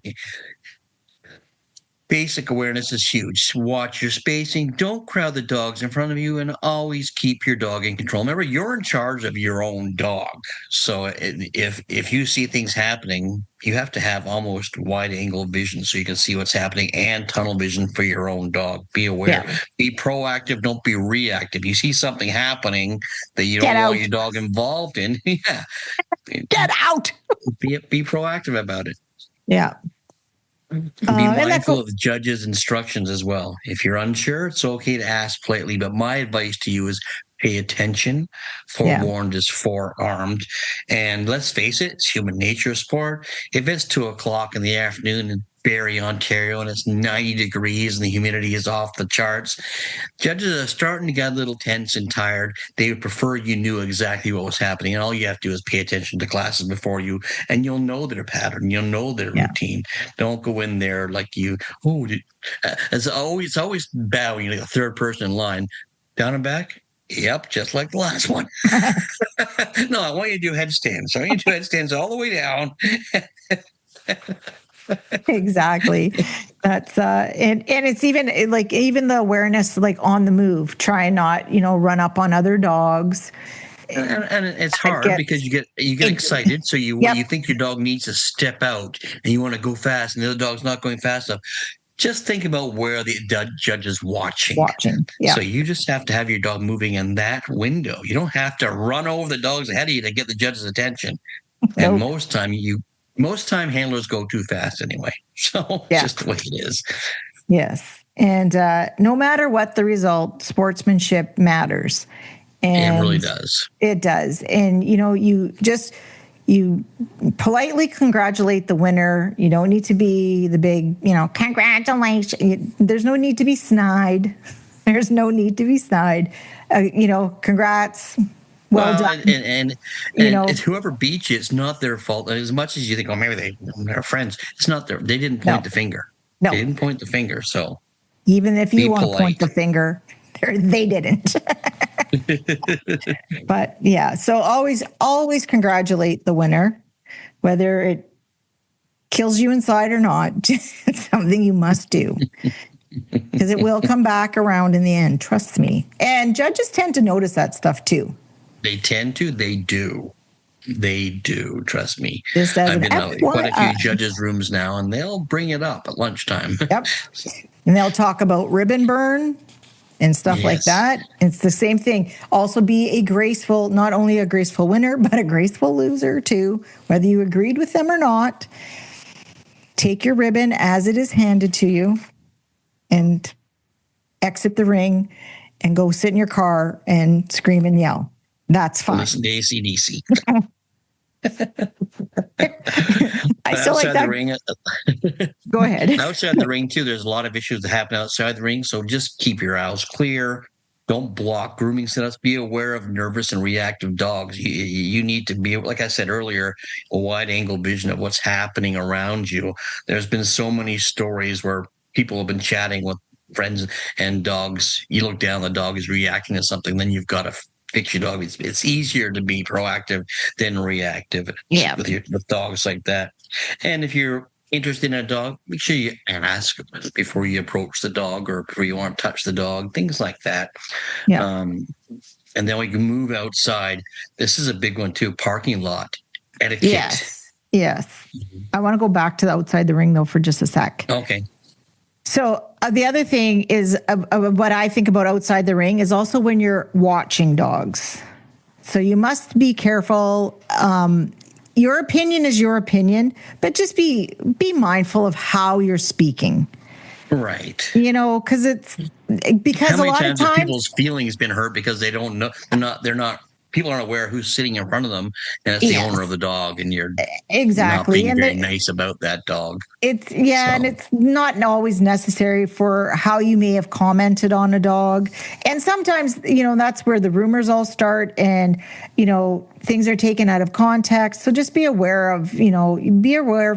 Speaker 1: Basic awareness is huge. Watch your spacing. Don't crowd the dogs in front of you, and always keep your dog in control. Remember, you're in charge of your own dog. So if you see things happening, you have to have almost wide-angle vision so you can see what's happening, and tunnel vision for your own dog. Be aware.
Speaker 2: Yeah.
Speaker 1: Be proactive. Don't be reactive. You see something happening that you
Speaker 2: Get
Speaker 1: don't want
Speaker 2: out.
Speaker 1: your dog involved in. Yeah.
Speaker 2: Get out.
Speaker 1: Be proactive about it.
Speaker 2: Yeah.
Speaker 1: Be
Speaker 2: and that
Speaker 1: mindful of the judge's instructions as well. If you're unsure, it's okay to ask politely, but my advice to you is pay attention. Forewarned is forearmed. And let's face it, it's human nature sport. If it's 2:00 in the afternoon in Barrie, Ontario, and it's 90 degrees and the humidity is off the charts, judges are starting to get a little tense and tired. They would prefer you knew exactly what was happening. And all you have to do is pay attention to classes before you, and you'll know their pattern. You'll know their routine. Don't go in there like it's always bad when you're the third person in line. Down and back? Yep, just like the last one. No, I want you to do headstands. I want you to do headstands all the way down.
Speaker 2: Exactly. That's and it's even the awareness, like on the move, try and not run up on other dogs.
Speaker 1: And it's hard because you get excited, so you think your dog needs to step out and you want to go fast, and the other dog's not going fast enough. Just think about where the judge is watching. So you just have to have your dog moving in that window. You don't have to run over the dogs ahead of you to get the judge's attention. And most time handlers go too fast anyway. So it's just the way it is.
Speaker 2: Yes. And no matter what the result, sportsmanship matters. And
Speaker 1: it really does.
Speaker 2: It does. And, you politely congratulate the winner. You don't need to be the big, congratulations. There's no need to be snide. There's no need to be snide. Congrats. Well done.
Speaker 1: And it's whoever beats you, it's not their fault. As much as you think, maybe they're friends, it's not they didn't point the finger.
Speaker 2: No.
Speaker 1: They didn't point the finger. So
Speaker 2: even if you want to point the finger, they didn't. But so always congratulate the winner, whether it kills you inside or not. It's something you must do, because it will come back around in the end. Trust me. And judges tend to notice that stuff too.
Speaker 1: They tend to. They do. They do. Trust me.
Speaker 2: I've
Speaker 1: been out quite a few judges' rooms now, and they'll bring it up at lunchtime.
Speaker 2: Yep. And they'll talk about ribbon burn and stuff like that. It's the same thing. Also be not only a graceful winner, but a graceful loser too, whether you agreed with them or not. Take your ribbon as it is handed to you and exit the ring and go sit in your car and scream and yell. That's fine.
Speaker 1: Listen to AC/DC.
Speaker 2: I still like that.
Speaker 1: The ring,
Speaker 2: go ahead.
Speaker 1: Outside the ring, too, there's a lot of issues that happen outside the ring. So just keep your aisles clear. Don't block grooming setups. Be aware of nervous and reactive dogs. You need to be, like I said earlier, a wide-angle vision of what's happening around you. There's been so many stories where people have been chatting with friends and dogs. You look down, the dog is reacting to something. Then you've got to fix your dog. It's easier to be proactive than reactive with dogs like that. And if you're interested in a dog, make sure you ask before you approach the dog or before you want to touch the dog, things like that. And then we can move outside. This is a big one too, parking lot etiquette.
Speaker 2: Yes. I want to go back to the outside the ring though for just a sec.
Speaker 1: Okay.
Speaker 2: So the other thing is what I think about outside the ring is also when you're watching dogs. So you must be careful. Your opinion is your opinion, but just be mindful of how you're speaking.
Speaker 1: Right.
Speaker 2: Because a lot of times
Speaker 1: people's feelings been hurt because they don't know they're not people aren't aware who's sitting in front of them, and it's the
Speaker 2: Yes.
Speaker 1: owner of the dog, and you're not
Speaker 2: Exactly.
Speaker 1: being
Speaker 2: And
Speaker 1: very nice about that dog.
Speaker 2: and
Speaker 1: So-
Speaker 2: it's not always necessary for how you may have commented on a dog. And sometimes, that's where the rumors all start, and, things are taken out of context. So just be aware of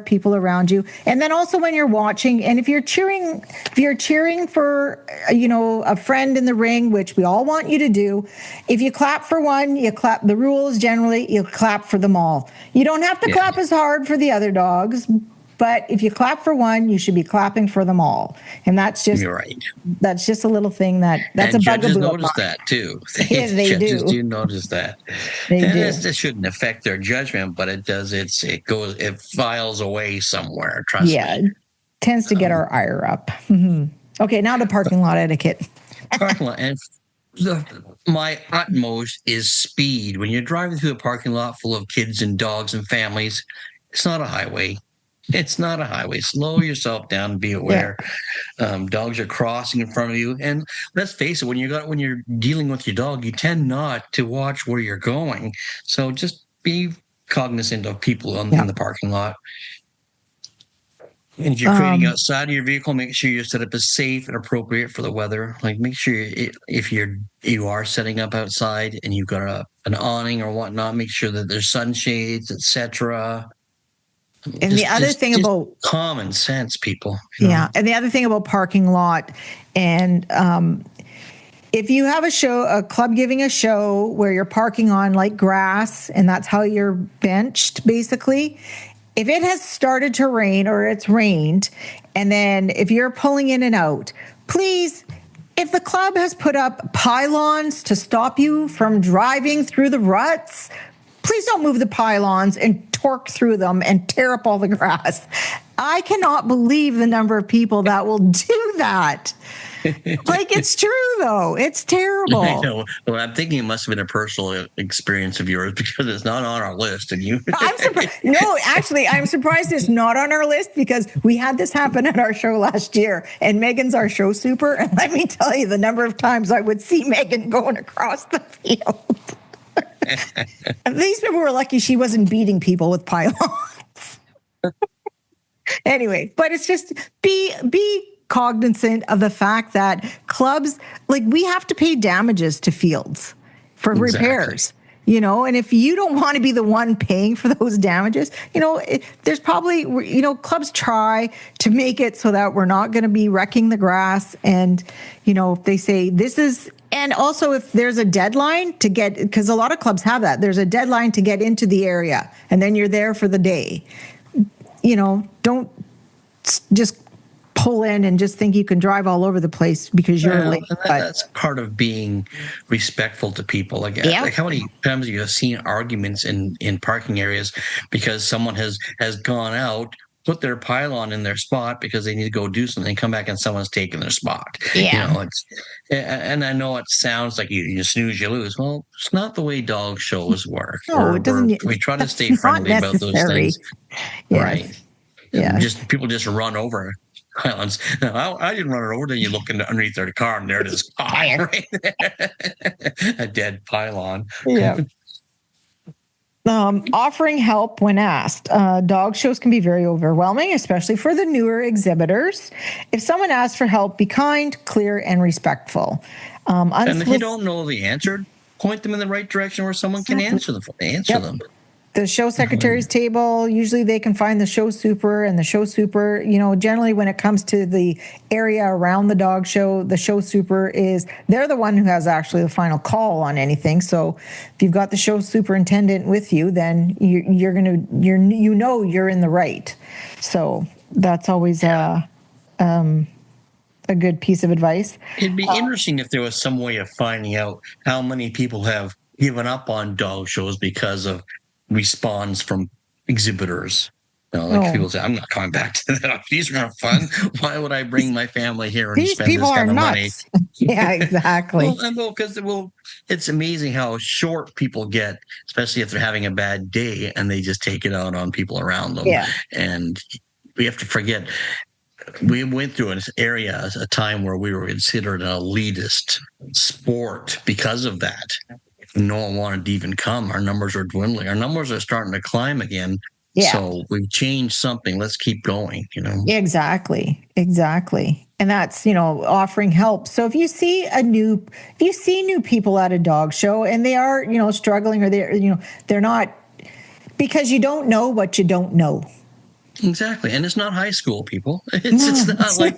Speaker 2: people around you. And then also when you're watching, and if you're cheering for, a friend in the ring, which we all want you to do, if you clap for one, you clap. The rule is generally you clap for them all. You don't have to clap as hard for the other dogs, but if you clap for one, you should be clapping for them all. And that's just
Speaker 1: You're right.
Speaker 2: That's just a little thing that's
Speaker 1: And
Speaker 2: a
Speaker 1: judges
Speaker 2: bugaboo.
Speaker 1: notice that too.
Speaker 2: Yeah, they
Speaker 1: Judges
Speaker 2: do.
Speaker 1: notice that.
Speaker 2: They
Speaker 1: And
Speaker 2: do.
Speaker 1: this shouldn't affect their judgment, but it does. It files away somewhere. Trust
Speaker 2: Yeah,
Speaker 1: me.
Speaker 2: it tends to get our ire up. Okay, now the parking lot etiquette.
Speaker 1: Parking lot, and my utmost is speed. When you're driving through a parking lot full of kids and dogs and families, it's not a highway. It's not a highway. Slow yourself down and be aware. Dogs are crossing in front of you, and let's face it: when you're dealing with your dog, you tend not to watch where you're going. So just be cognizant of people in the parking lot. And if you're creating outside of your vehicle, make sure your setup is safe and appropriate for the weather. Like, make sure if you are setting up outside and you've got an awning or whatnot, make sure that there's sunshades, etc.
Speaker 2: And the other thing about
Speaker 1: common sense, people.
Speaker 2: Yeah, and the other thing about parking lot, and if you have a club giving a show where you're parking on like grass, and that's how you're benched, basically. If it has started to rain or it's rained, and then if you're pulling in and out, please, if the club has put up pylons to stop you from driving through the ruts, please don't move the pylons and torque through them and tear up all the grass. I cannot believe the number of people that will do that. Like, it's true, though. It's terrible.
Speaker 1: I know. Well, I'm thinking it must have been a personal experience of yours because it's not on our list. And you,
Speaker 2: I'm surprised. No, actually, I'm surprised it's not on our list because we had this happen at our show last year, and Megan's our show super. And let me tell you, the number of times I would see Megan going across the field. These people were lucky she wasn't beating people with pylons. Anyway, but it's just be cognizant of the fact that clubs, like, we have to pay damages to fields for repairs, and if you don't want to be the one paying for those damages, there's probably, clubs try to make it so that we're not going to be wrecking the grass. And, if they say this is, and also if there's a deadline to get, because a lot of clubs have that, there's a deadline to get into the area and then you're there for the day. Don't just pull in and just think you can drive all over the place because you're late.
Speaker 1: That's part of being respectful to people. Like how many times you have seen arguments in parking areas because someone has gone out, put their pylon in their spot because they need to go do something, come back and someone's taken their spot. And I know it sounds like you snooze, you lose. Well, it's not the way dog shows work.
Speaker 2: No, it doesn't.
Speaker 1: We try to stay friendly about those things.
Speaker 2: Yes.
Speaker 1: Right.
Speaker 2: Yeah.
Speaker 1: People just run over pylons. No, I didn't run it over. Then you look underneath their car and there it is. Right there. A dead pylon.
Speaker 2: Yeah. Offering help when asked. Dog shows can be very overwhelming, especially for the newer exhibitors. If someone asks for help, be kind, clear, and respectful.
Speaker 1: And if you don't know the answer, point them in the right direction where someone can answer them.
Speaker 2: The show secretary's table, usually they can find the show super, and the show super, generally when it comes to the area around the dog show, the show super they're the one who has actually the final call on anything. So if you've got the show superintendent with you, then you're in the right. So that's always a good piece of advice.
Speaker 1: It'd be interesting if there was some way of finding out how many people have given up on dog shows because of response from exhibitors. People say, I'm not coming back to that. These are not fun. Why would I bring my family here and spend this kind of money?
Speaker 2: Yeah, exactly.
Speaker 1: Because it's amazing how short people get, especially if they're having a bad day and they just take it out on people around them.
Speaker 2: Yeah.
Speaker 1: And we have to forget, we went through an area, a time where we were considered an elitist sport because of that. no one wanted to even come. Our numbers are dwindling. Our numbers are starting to climb again.
Speaker 2: Yeah.
Speaker 1: So we've changed something. Let's keep going,
Speaker 2: Exactly. And that's, offering help. So if you see new people at a dog show and they are, struggling, or they're not, because you don't know what you don't know.
Speaker 1: Exactly. And it's not high school, people. It's not like,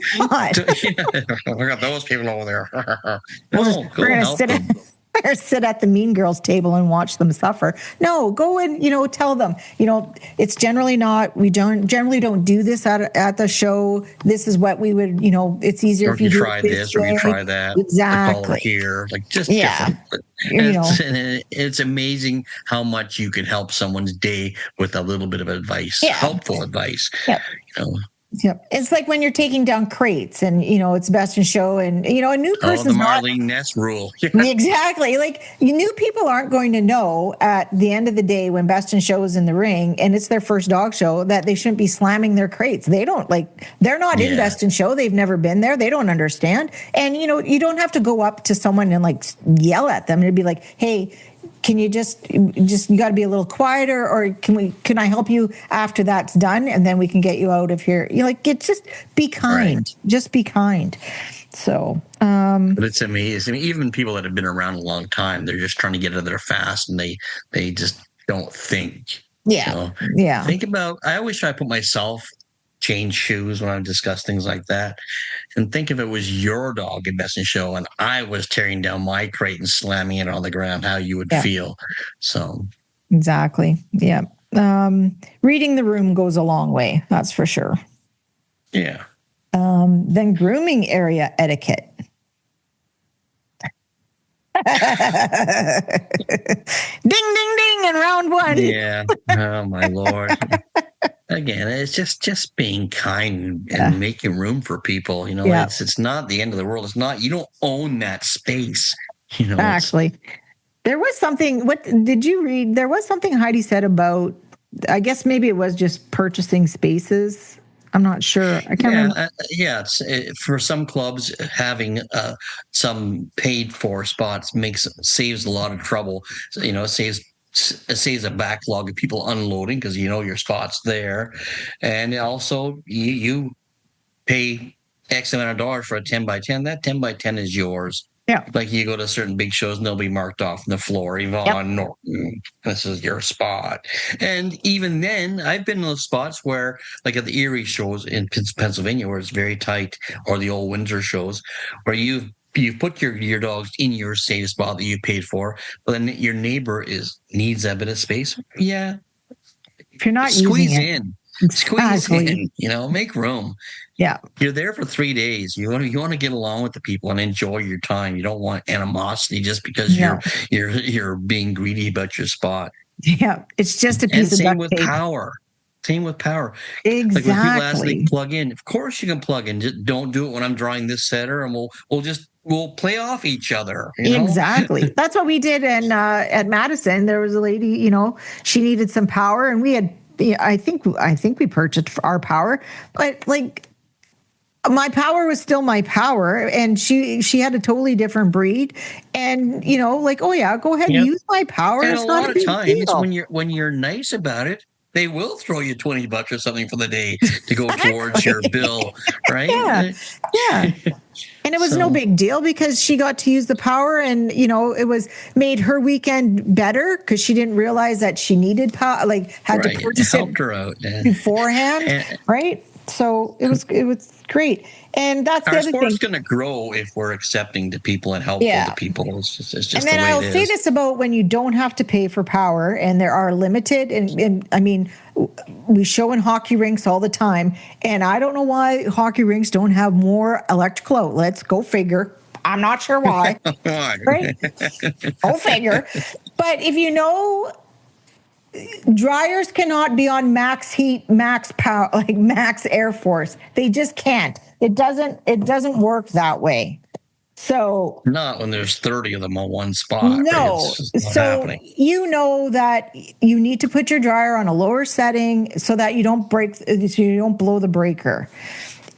Speaker 1: we got those people over there. No, go help them.
Speaker 2: Or sit at the mean girls table and watch them suffer. No, go and tell them. It's generally not. We generally don't do this at the show. This is what we would. It's easier
Speaker 1: or
Speaker 2: if you
Speaker 1: try this or you try that.
Speaker 2: Exactly.
Speaker 1: Call it here, like just
Speaker 2: yeah.
Speaker 1: different. It's amazing how much you can help someone's day with a little bit of advice, helpful advice.
Speaker 2: Yep. Yep. It's like when you're taking down crates and, it's best in show and, a new person's
Speaker 1: the Marlene Ness rule.
Speaker 2: Exactly. Like new people aren't going to know at the end of the day when best in show is in the ring and it's their first dog show that they shouldn't be slamming their crates. They don't they're not in best in show. They've never been there. They don't understand. And, you don't have to go up to someone and yell at them and be like, hey, can you just you got to be a little quieter, or can I help you after that's done, and then we can get you out of here? Just be kind. Right. Just be kind. So,
Speaker 1: but it's amazing. Even people that have been around a long time, they're just trying to get out of there fast, and they just don't think.
Speaker 2: Yeah,
Speaker 1: Think about. I always try to put myself. Change shoes when I discuss things like that, and think if it was your dog in Best in Show and I was tearing down my crate and slamming it on the ground, how you would feel. So
Speaker 2: exactly, yeah. Reading the room goes a long way, that's for sure.
Speaker 1: Yeah.
Speaker 2: Then grooming area etiquette. Ding, ding, ding, in round one.
Speaker 1: Yeah. Oh my Lord. Again, it's just being kind and making room for people. It's not the end of the world. It's not. You don't own that space.
Speaker 2: Actually, there was something. What did you read? There was something Heidi said about. I guess maybe it was just purchasing spaces. I'm not sure. I can't remember.
Speaker 1: For some clubs, having some paid for spots saves a lot of trouble. So, it saves a backlog of people unloading because your spot's there, and also you pay X amount of dollars for a 10x10. That 10x10 is yours.
Speaker 2: Yeah,
Speaker 1: like you go to certain big shows and they'll be marked off on the floor. Yvonne Norton, this is your spot. And even then, I've been in those spots where, like at the Erie shows in Pennsylvania, where it's very tight, or the old Windsor shows, where you put your dogs in your safe spot that you paid for, but then your neighbor needs that bit of space. Yeah.
Speaker 2: If you're not
Speaker 1: squeeze
Speaker 2: using
Speaker 1: in, make room.
Speaker 2: Yeah.
Speaker 1: You're there for 3 days. You want to get along with the people and enjoy your time. You don't want animosity just because you're being greedy about your spot.
Speaker 2: Yeah. It's just a piece of duct tape.
Speaker 1: Same with power.
Speaker 2: Exactly.
Speaker 1: Like when people ask me to plug in, of course you can plug in. Just don't do it when I'm drawing this setter, and we'll play off each other.
Speaker 2: Exactly. That's what we did at Madison. There was a lady, she needed some power, and we had. I think we purchased our power, but my power was still my power, and she had a totally different breed, and oh yeah, go ahead and use my power.
Speaker 1: And
Speaker 2: it's
Speaker 1: a
Speaker 2: not
Speaker 1: lot
Speaker 2: a big
Speaker 1: of times
Speaker 2: deal.
Speaker 1: when you're nice about it, they will throw you $20 or something for the day to go towards your bill, right?
Speaker 2: Yeah. And it was no big deal because she got to use the power, and it was made her weekend better because she didn't realize that she needed power, had to purchase
Speaker 1: it her out
Speaker 2: beforehand, right? So it was great. And that's the
Speaker 1: our
Speaker 2: other thing.
Speaker 1: sport's going to grow if we're accepting to people and helpful to people. It's just
Speaker 2: and then
Speaker 1: the way
Speaker 2: I'll say this about when you don't have to pay for power, and there are limited. And I mean, we show in hockey rinks all the time, and I don't know why hockey rinks don't have more electrical outlets. Go figure. I'm not sure why. Right? Go figure. But if dryers cannot be on max heat, max power, max air force. They just can't. It doesn't work that way. So
Speaker 1: not when there's 30 of them on one spot.
Speaker 2: No. So
Speaker 1: happening.
Speaker 2: That you need to put your dryer on a lower setting so that you don't blow the breaker.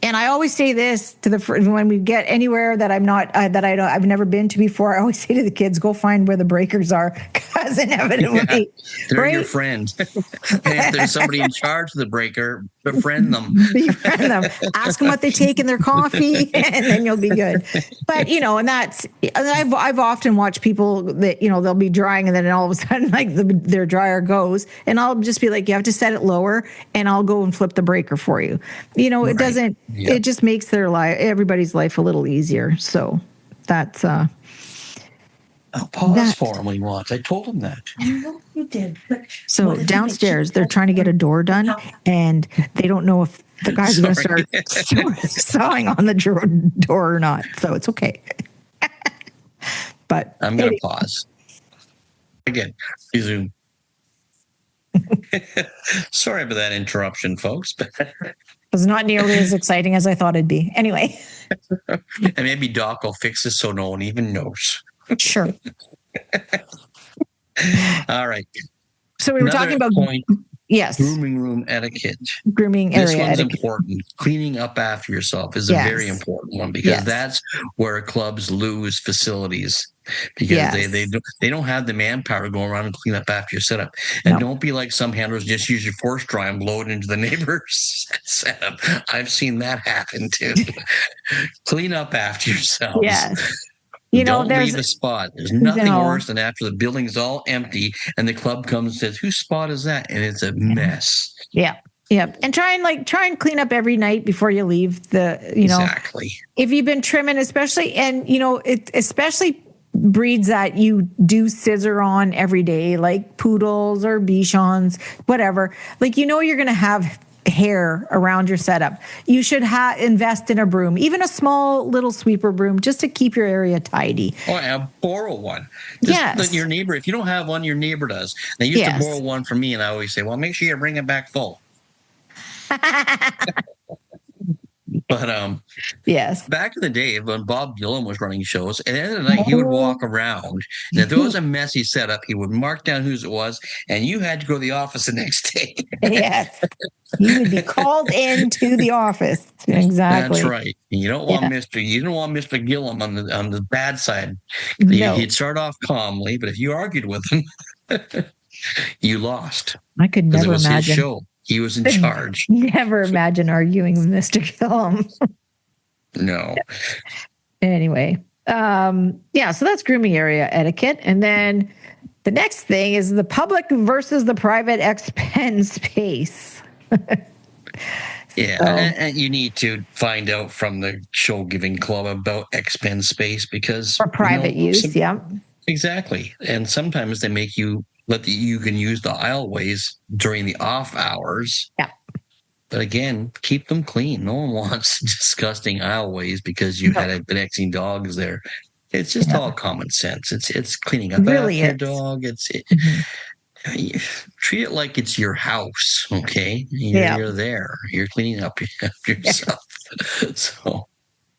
Speaker 2: And I always say this to when we get anywhere that I'm not I've never been to before. I always say to the kids, "Go find where the breakers are," because inevitably,
Speaker 1: they're your friend. And if there's somebody in charge of the breaker, befriend them.
Speaker 2: Befriend them. Ask them what they take in their coffee, and then you'll be good. But and that's I've often watched people that they'll be drying, and then all of a sudden, like their dryer goes, and I'll just be like, "You have to set it lower," and I'll go and flip the breaker for you. It doesn't. Yep. It just makes everybody's life a little easier. So that's
Speaker 1: I'll pause for him when he wants. I told him that.
Speaker 3: I know you did. But
Speaker 2: so downstairs, they're trying to get a door done, and they don't know if the guy's going to start sawing on the door or not. So it's okay. But
Speaker 1: I'm going to pause. Again, resume. Sorry for that interruption, folks.
Speaker 2: It was not nearly as exciting as I thought it'd be. Anyway.
Speaker 1: And maybe Doc will fix this so no one even knows.
Speaker 2: Sure.
Speaker 1: All right.
Speaker 2: So we were talking about
Speaker 1: grooming room etiquette.
Speaker 2: Grooming area
Speaker 1: etiquette. This one's
Speaker 2: etiquette.
Speaker 1: important. Cleaning up after yourself is a very important one, because that's where clubs lose facilities, because they don't have the manpower to go around and clean up after your setup. And don't be like some handlers, just use your force dry and blow it into the neighbor's setup. I've seen that happen too. Clean up after yourselves.
Speaker 2: Yes.
Speaker 1: Don't leave a spot. There's nothing worse than after the building's all empty and the club comes and says, "Whose spot is that?" And it's a mess.
Speaker 2: Yeah. Yeah. And try and clean up every night before you leave
Speaker 1: Exactly.
Speaker 2: If you've been trimming, especially, and especially breeds that you do scissor on every day, like poodles or Bichons, whatever, you're going to have hair around your setup. You should invest in a broom, even a small little sweeper broom, just to keep your area tidy.
Speaker 1: Or borrow one. Your neighbor, if you don't have one, your neighbor does. They used to borrow one from me, and I always say, "Well, make sure you bring it back full." But
Speaker 2: yes,
Speaker 1: back in the day when Bob Gillam was running shows, at the end of the night he would walk around, and if there was a messy setup, he would mark down whose it was, and you had to go to the office the next day.
Speaker 2: Yes, you would be called into the office. Exactly.
Speaker 1: That's right. You don't want Mr. Gillam on the bad side.
Speaker 2: No.
Speaker 1: He'd start off calmly, but if you argued with him, you lost.
Speaker 2: I could never
Speaker 1: it was
Speaker 2: imagine.
Speaker 1: His show. He was in charge.
Speaker 2: Never imagine arguing with Mr. Gillam.
Speaker 1: No.
Speaker 2: Anyway, so that's grooming area etiquette. And then the next thing is the public versus the private X-Pen space.
Speaker 1: And you need to find out from the show giving club about X-Pen space, because
Speaker 2: for private use,
Speaker 1: exactly. And sometimes they make you you can use the aisleways during the off hours.
Speaker 2: Yeah.
Speaker 1: But again, keep them clean. No one wants disgusting aisleways because you had annexing dogs there. It's just all common sense. It's cleaning up after your dog. Treat it like it's your house, okay? You're there. You're cleaning up after yourself. So.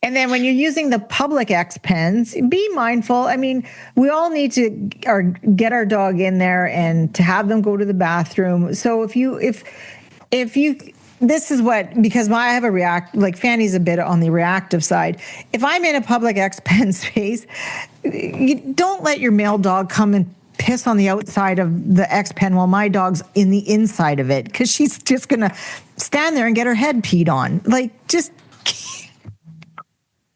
Speaker 2: And then when you're using the public X-Pens, be mindful. I mean, we all need to get our dog in there and to have them go to the bathroom. So if you, this is because I have Fanny's a bit on the reactive side. If I'm in a public X-Pen space, you don't let your male dog come and piss on the outside of the X-Pen while my dog's in the inside of it, because she's just going to stand there and get her head peed on.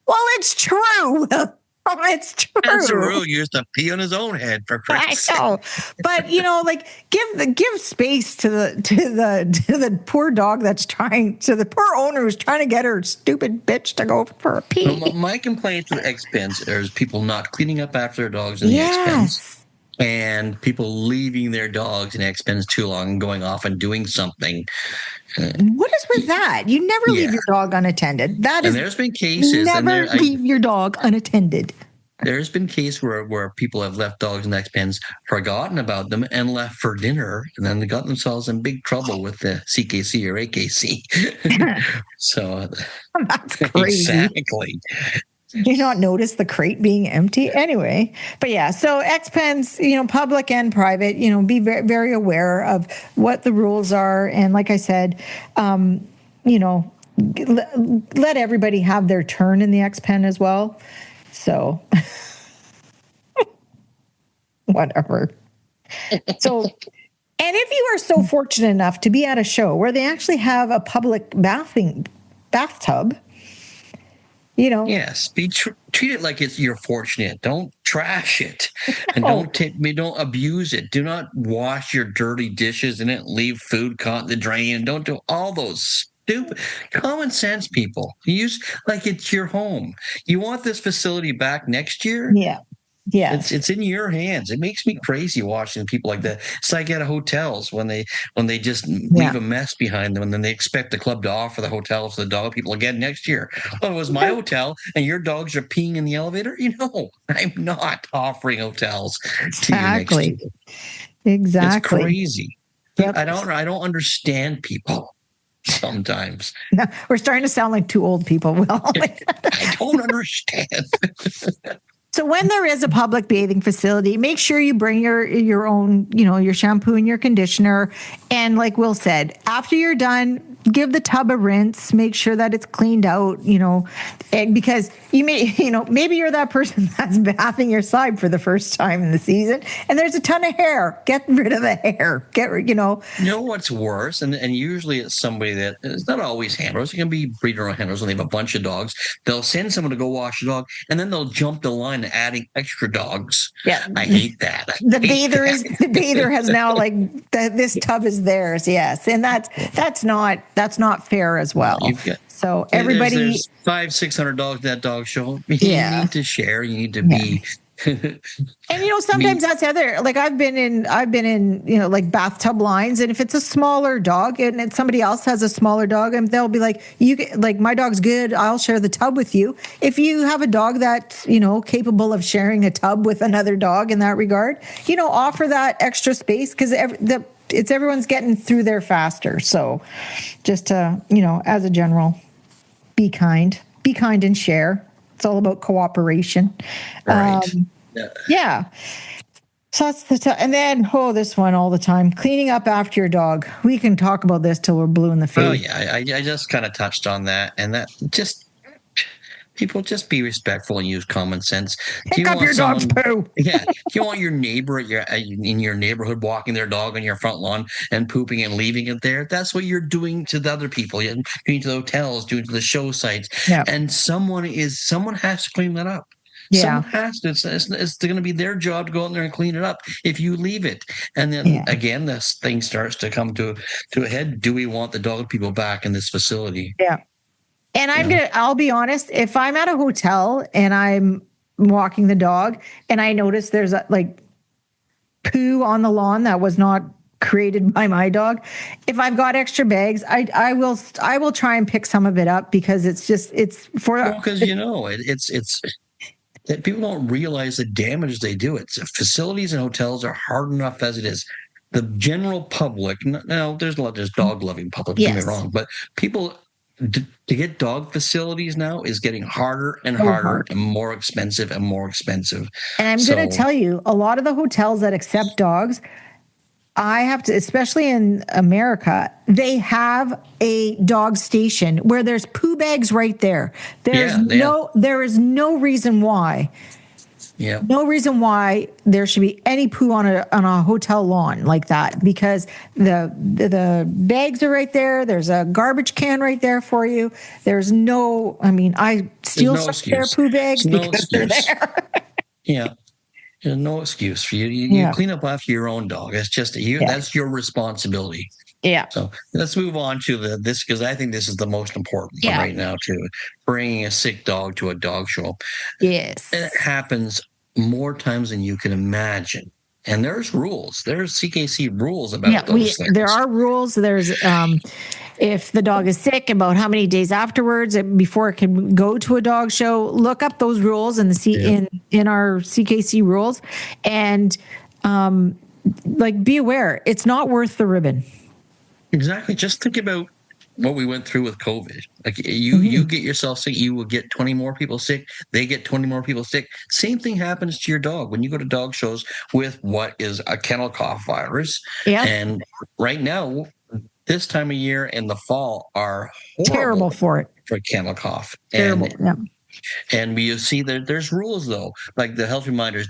Speaker 2: Well, it's true. It's true.
Speaker 1: That's a rule. He used to pee on his own head, for Christ's sake.
Speaker 2: I know, but give space to the poor dog to the poor owner who's trying to get her stupid bitch to go for a pee.
Speaker 1: Well, my complaint with X-Pens is people not cleaning up after their dogs in the X-Pens. And people leaving their dogs in X-Pens too long and going off and doing something.
Speaker 2: What is with that? You never leave your dog unattended.
Speaker 1: And there's been cases.
Speaker 2: Never leave your dog unattended.
Speaker 1: There's been cases where people have left dogs in X-Pens, forgotten about them, and left for dinner, and then they got themselves in big trouble with the CKC or AKC. So
Speaker 2: that's crazy.
Speaker 1: Exactly.
Speaker 2: Did you not notice the crate being empty? Anyway, but so X-Pens, public and private, be very, very aware of what the rules are. And like I said, let everybody have their turn in the X Pen as well. So whatever. So, and if you are so fortunate enough to be at a show where they actually have a public bathtub, you know,
Speaker 1: Yes, treat it like you're fortunate. Don't trash it, and
Speaker 2: Oh.
Speaker 1: don't abuse it. Do not wash your dirty dishes in it. Leave food caught in the drain. Don't do all those stupid common sense, people. Use like it's your home. You want this facility back next year?
Speaker 2: yeah, yes,
Speaker 1: It's in your hands. It makes me crazy watching people like that. It's like at hotels when they just leave a mess behind them, and then they expect the club to offer the hotels to the dog people again next year. Oh, it was my hotel, and your dogs are peeing in the elevator. I'm not offering hotels to you next
Speaker 2: exactly,
Speaker 1: year.
Speaker 2: exactly.
Speaker 1: It's crazy.
Speaker 2: Yep.
Speaker 1: I don't understand people sometimes.
Speaker 2: We're starting to sound like two old people. Well,
Speaker 1: I don't understand.
Speaker 2: so when there is a public bathing facility, make sure you bring your own, your shampoo and your conditioner. And like Will said, after you're done, give the tub a rinse, make sure that it's cleaned out, and because you may, maybe you're that person that's bathing your side for the first time in the season and there's a ton of hair. Get rid of the hair. You know
Speaker 1: what's worse? And usually it's somebody that it's not always handlers. It can be breeder or handlers when they have a bunch of dogs. They'll send someone to go wash the dog and then they'll jump the line adding extra dogs.
Speaker 2: Yeah.
Speaker 1: I hate that.
Speaker 2: The bather has now this tub is theirs. Yes. And that's not fair as well. So everybody,
Speaker 1: there's 500-600 dogs at that dog show. You need to share. You need to be.
Speaker 2: And sometimes that's the other. Like I've been in like bathtub lines, and if it's a smaller dog and somebody else has a smaller dog, and they'll be like, my dog's good, I'll share the tub with you. If you have a dog that's capable of sharing a tub with another dog in that regard, offer that extra space because everyone's getting through there faster. So just as a general, be kind and share. It's all about cooperation.
Speaker 1: Right.
Speaker 2: Yeah. So that's and then, this one all the time, cleaning up after your dog. We can talk about this till we're blue in the face.
Speaker 1: Oh yeah. I just kind of touched on that, and that just people just be respectful and use common sense.
Speaker 2: Pick up your dog's poo.
Speaker 1: Yeah. Do you want your neighbor in your neighborhood walking their dog on your front lawn and pooping and leaving it there? That's what you're doing to the other people. You're doing to the hotels, doing to the show sites.
Speaker 2: Yeah.
Speaker 1: And someone has to clean that up.
Speaker 2: Yeah.
Speaker 1: Someone has to. It's going to be their job to go out there and clean it up if you leave it. And then again, this thing starts to come to a head. Do we want the dog people back in this facility?
Speaker 2: Yeah. And I'll be honest, if I'm at a hotel and I'm walking the dog and I notice there's poo on the lawn that was not created by my dog, if I've got extra bags, I will try and pick some of it up because it's for
Speaker 1: because it's that people don't realize the damage they do. It's facilities and hotels are hard enough as it is. The general public, now there's dog loving public, don't get me wrong, but people to get dog facilities now is getting harder and harder and more expensive and more expensive.
Speaker 2: And I'm going to tell you, a lot of the hotels that accept dogs, I have to, especially in America, they have a dog station where there's poo bags right there. There is no reason why.
Speaker 1: Yeah.
Speaker 2: No reason why there should be any poo on a hotel lawn like that, because the bags are right there. There's a garbage can right there for you. There's I steal some of their poo bags because they're there.
Speaker 1: Yeah. There's no excuse for you. You clean up after your own dog. It's just that's your responsibility. Yeah. So let's move on to this because I think this is the most important one right now too. Bringing a sick dog to a dog show.
Speaker 2: Yes.
Speaker 1: And it happens more times than you can imagine. And there's rules. There's CKC rules about those things.
Speaker 2: There are rules. There's if the dog is sick, about how many days afterwards before it can go to a dog show. Look up those rules in in our CKC rules, and be aware. It's not worth the ribbon.
Speaker 1: Exactly. Just think about what we went through with COVID. Like you get yourself sick, you will get 20 more people sick. They get 20 more people sick. Same thing happens to your dog when you go to dog shows with what is a kennel cough virus. Yeah. And right now, this time of year in the fall are horrible
Speaker 2: Terrible for it.
Speaker 1: for kennel cough.
Speaker 2: Terrible. Yeah.
Speaker 1: And we see that there's rules though, like the health reminders.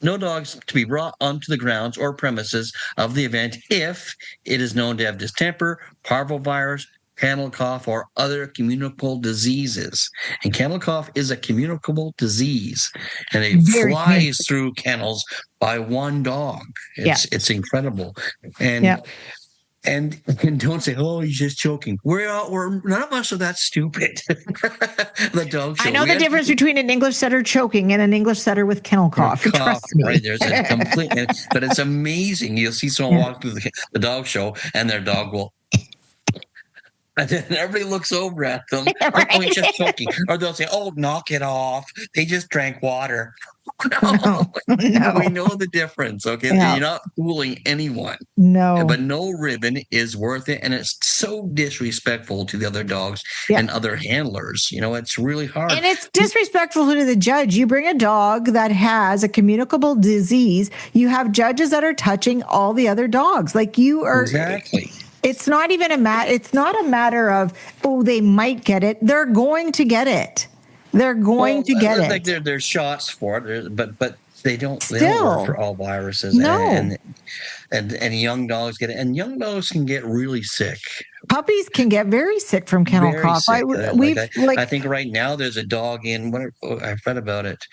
Speaker 1: No dogs to be brought onto the grounds or premises of the event if it is known to have distemper, parvovirus, kennel cough, or other communicable diseases. And kennel cough is a communicable disease, and it
Speaker 2: Very
Speaker 1: flies through kennels by one dog. It's incredible. And don't say, "Oh, he's just choking." We're none of us are that stupid. The dog show.
Speaker 2: I know the difference between an English setter choking and an English setter with kennel cough. Trust me.
Speaker 1: Right, there's a complete, but it's amazing. You'll see someone walk through the dog show, and their dog will. And then everybody looks over at them.
Speaker 2: Right.
Speaker 1: Oh, he's just choking. Or they'll say, "Oh, knock it off. They just drank water." No. We know the difference. Okay,
Speaker 2: Yeah.
Speaker 1: You're not fooling anyone.
Speaker 2: No.
Speaker 1: But no ribbon is worth it, and it's so disrespectful to the other dogs and other handlers. It's really hard.
Speaker 2: And it's disrespectful to the judge. You bring a dog that has a communicable disease, you have judges that are touching all the other dogs. Like you are.
Speaker 1: Exactly.
Speaker 2: It's not even it's not a matter of, oh, they might get it. They're going to get it. They're going to get
Speaker 1: like
Speaker 2: it.
Speaker 1: There's shots for it, but they don't
Speaker 2: Still.
Speaker 1: work for all viruses.
Speaker 2: No.
Speaker 1: And young dogs get it, and young dogs can get really sick.
Speaker 2: Puppies can get very sick from kennel
Speaker 1: Very
Speaker 2: cough.
Speaker 1: sick.
Speaker 2: I
Speaker 1: I think right now there's a dog in I've read about it.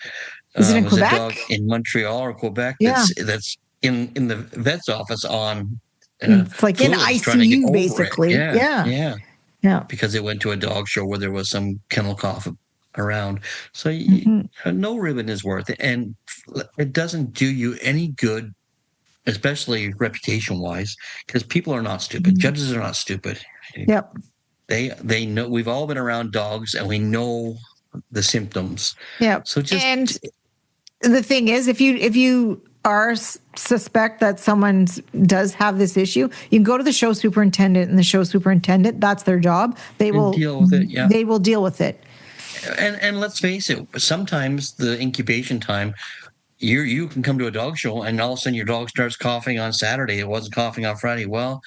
Speaker 2: Is it in
Speaker 1: there's
Speaker 2: Quebec?
Speaker 1: a dog in Montreal or Quebec that's in the vet's office on.
Speaker 2: It's like in
Speaker 1: fluids trying to get
Speaker 2: ICU,
Speaker 1: over it.
Speaker 2: basically. Yeah.
Speaker 1: Because it went to a dog show where there was some kennel cough around. So no ribbon is worth it, and it doesn't do you any good, especially reputation wise, because people are not stupid. Judges are not stupid.
Speaker 2: Yep.
Speaker 1: They know. We've all been around dogs, and we know the symptoms.
Speaker 2: Yeah.
Speaker 1: So
Speaker 2: and the thing is, if you suspect that someone does have this issue, you can go to the show superintendent, and the show superintendent, that's their job. They will
Speaker 1: deal with it. Yeah.
Speaker 2: They will deal with it.
Speaker 1: And let's face it, sometimes the incubation time, you can come to a dog show and all of a sudden your dog starts coughing on Saturday. It wasn't coughing on Friday. Well,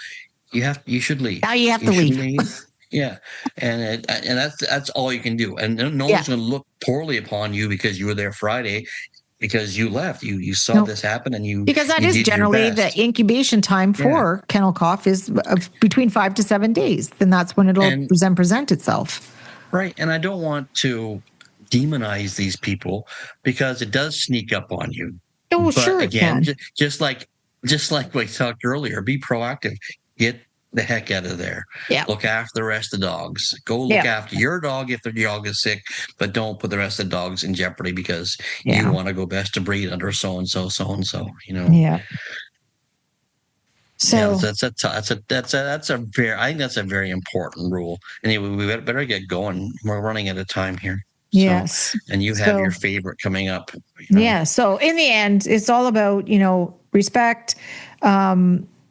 Speaker 1: you should leave.
Speaker 2: Now you have to leave.
Speaker 1: Yeah, and that's all you can do. And no one's going to look poorly upon you because you were there Friday, because you left. You saw this happen, and
Speaker 2: because that is generally the incubation time for kennel cough is between 5 to 7 days. Then that's when it'll present itself.
Speaker 1: Right, and I don't want to demonize these people because it does sneak up on you.
Speaker 2: Oh,
Speaker 1: but
Speaker 2: sure,
Speaker 1: again,
Speaker 2: it can.
Speaker 1: just like we talked earlier, be proactive. Get the heck out of there.
Speaker 2: Yeah.
Speaker 1: Look after the rest of the dogs. Go look after your dog if the dog is sick, but don't put the rest of the dogs in jeopardy because you want to go best to breed under so and so.
Speaker 2: Yeah. So
Speaker 1: that's a very, I think that's a very important rule. Anyway, we better get going. We're running out of time here.
Speaker 2: Yes.
Speaker 1: And you have your favorite coming up.
Speaker 2: Yeah. So in the end, it's all about, respect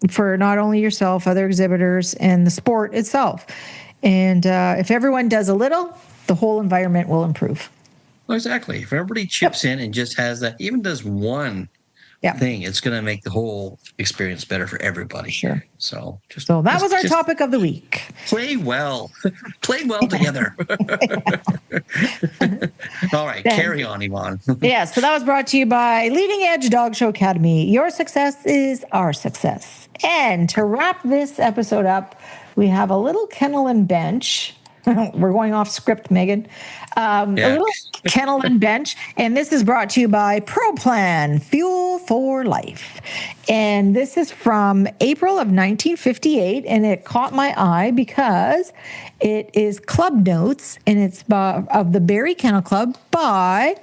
Speaker 2: for not only yourself, other exhibitors, and the sport itself. And if everyone does a little, the whole environment will improve.
Speaker 1: Well, exactly. If everybody chips in and just has that, even does one thing, it's going to make the whole experience better for everybody.
Speaker 2: Sure.
Speaker 1: So
Speaker 2: that was our topic of the week.
Speaker 1: Play well. Play well together. All right. Carry on, Yvonne.
Speaker 2: Yeah. So that was brought to you by Leading Edge Dog Show Academy. Your success is our success. And to wrap this episode up, we have a little kennel and bench. We're going off script, Megan. A little kennel and bench. And this is brought to you by ProPlan, Fuel for Life. And this is from April of 1958. And it caught my eye because it is club notes. And it's of the Barrie Kennel Club by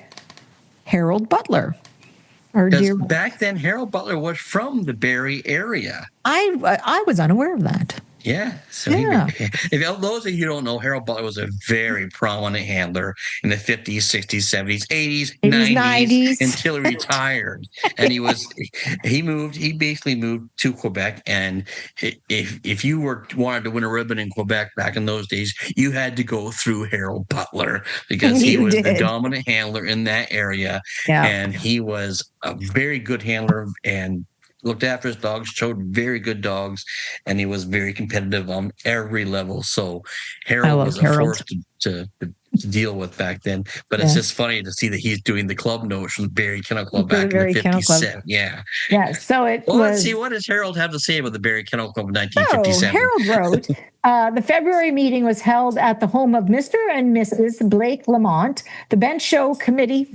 Speaker 2: Harold Butler.
Speaker 1: Back then, Harold Butler was from the Barrie area.
Speaker 2: I was unaware of that.
Speaker 1: Yeah. So if those of you who don't know, Harold Butler was a very prominent handler in the 50s, 60s, 70s, 80s, 90s until he retired. And he basically moved to Quebec. And if you wanted to win a ribbon in Quebec back in those days, you had to go through Harold Butler because he was the dominant handler in that area. Yeah. And he was a very good handler and looked after his dogs, showed very good dogs, and he was very competitive on every level. So Harold was a force to deal with back then. But it's just funny to see that he's doing the club notes from the Barrie Kennel Club back in the 57. Yeah.
Speaker 2: Yeah. So
Speaker 1: Let's see, what does Harold have to say about the Barrie Kennel Club in 1957?
Speaker 2: Harold wrote, the February meeting was held at the home of Mr. and Mrs. Blake Lamont. The bench show committee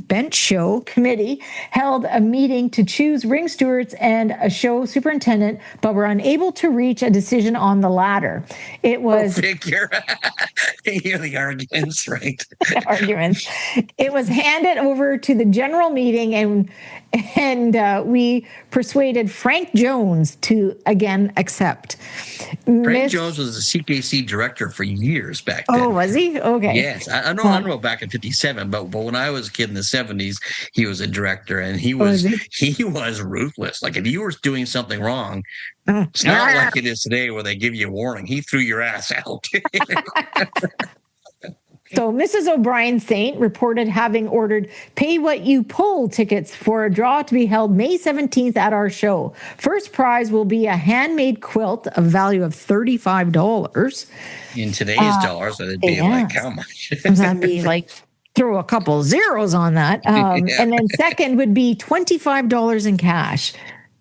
Speaker 2: held a meeting to choose ring stewards and a show superintendent, but were unable to reach a decision on the latter. It was
Speaker 1: you hear the arguments, right?
Speaker 2: Arguments. It was handed over to the general meeting, and we persuaded Frank Jones to again accept.
Speaker 1: Frank Jones was the CKC director for years back then.
Speaker 2: Oh, was he? Okay.
Speaker 1: Yes, I don't know back in '57, but when I was a kid in the '70s, he was a director, and he was ruthless. Like if you were doing something wrong, it's not like it is today where they give you a warning. He threw your ass out.
Speaker 2: So Mrs. O'Brien Saint reported having ordered pay what you pull tickets for a draw to be held May 17th at our show. First prize will be a handmade quilt of value of $35. In
Speaker 1: today's dollars, that'd be like how much?
Speaker 2: That'd be like throw a couple zeros on that. And then second would be $25 in cash.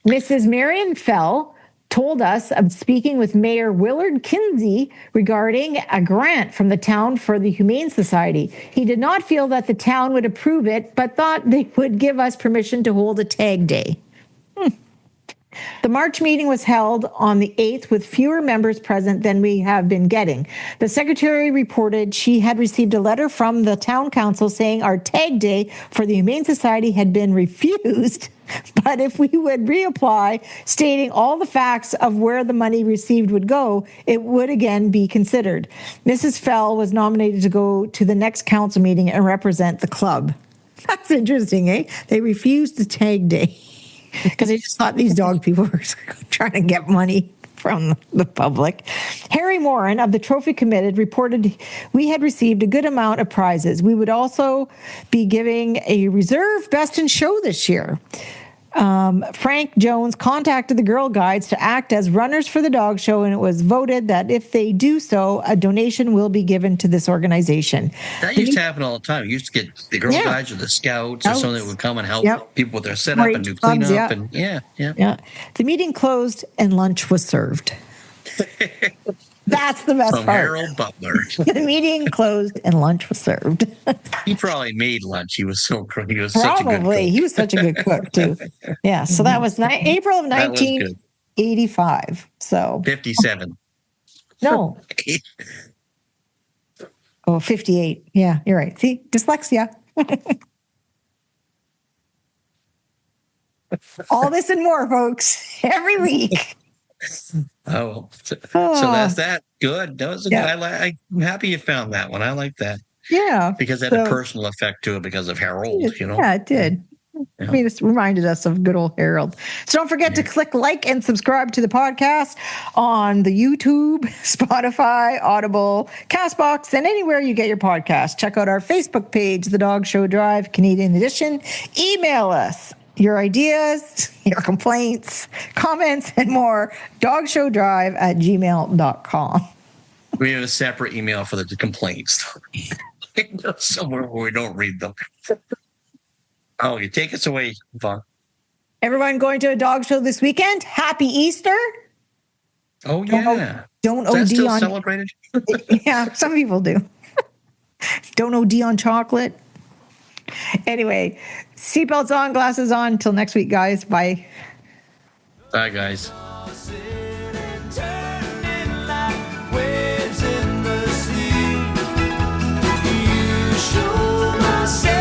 Speaker 2: Mrs. Marion Fell told us of speaking with Mayor Willard Kinsey regarding a grant from the town for the Humane Society. He did not feel that the town would approve it, but thought they would give us permission to hold a tag day. The March meeting was held on the 8th with fewer members present than we have been getting. The secretary reported she had received a letter from the town council saying our tag day for the Humane Society had been refused, but if we would reapply, stating all the facts of where the money received would go, it would again be considered. Mrs. Fell was nominated to go to the next council meeting and represent the club. That's interesting, eh? They refused the tag day because they just thought these dog people were trying to get money from the public. Harry Moran of the Trophy Committee reported we had received a good amount of prizes. We would also be giving a reserve best in show this year. Frank Jones contacted the Girl Guides to act as runners for the dog show, and it was voted that if they do so, a donation will be given to this organization.
Speaker 1: That used to happen all the time. You used to get the Girl Guides or the Scouts or something that would come and help people with their setup and do cleanup. The meeting closed and lunch was served.
Speaker 2: That's the best
Speaker 1: From
Speaker 2: part.
Speaker 1: Harold Butler.
Speaker 2: The meeting closed and lunch was served.
Speaker 1: He probably made lunch. He was such a good cook.
Speaker 2: He was such a good cook too. Yeah. So that was April of 1985. So
Speaker 1: 57.
Speaker 2: No. 58. Yeah, you're right. See, dyslexia. All this and more, folks, every week.
Speaker 1: So that's that. Good. That was I'm happy you found that one. I like that.
Speaker 2: Yeah.
Speaker 1: Because it had a personal effect to it because of Harold, you know?
Speaker 2: Yeah, it did. I mean, it reminded us of good old Harold. So don't forget to click like and subscribe to the podcast on the YouTube, Spotify, Audible, CastBox, and anywhere you get your podcast. Check out our Facebook page, The Dog Show Drive, Canadian Edition. Email us your ideas, your complaints, comments, and more, dogshowdrive@gmail.com.
Speaker 1: We have a separate email for the complaints. Somewhere where we don't read them. Oh, you take us away, Vaughn.
Speaker 2: Everyone going to a dog show this weekend? Happy Easter.
Speaker 1: Oh, yeah.
Speaker 2: Don't
Speaker 1: OD
Speaker 2: still
Speaker 1: on celebrated?
Speaker 2: Yeah, some people do. Don't OD on chocolate. Anyway, seatbelts on, glasses on. Till next week, guys. Bye.
Speaker 1: Bye, guys.
Speaker 5: Say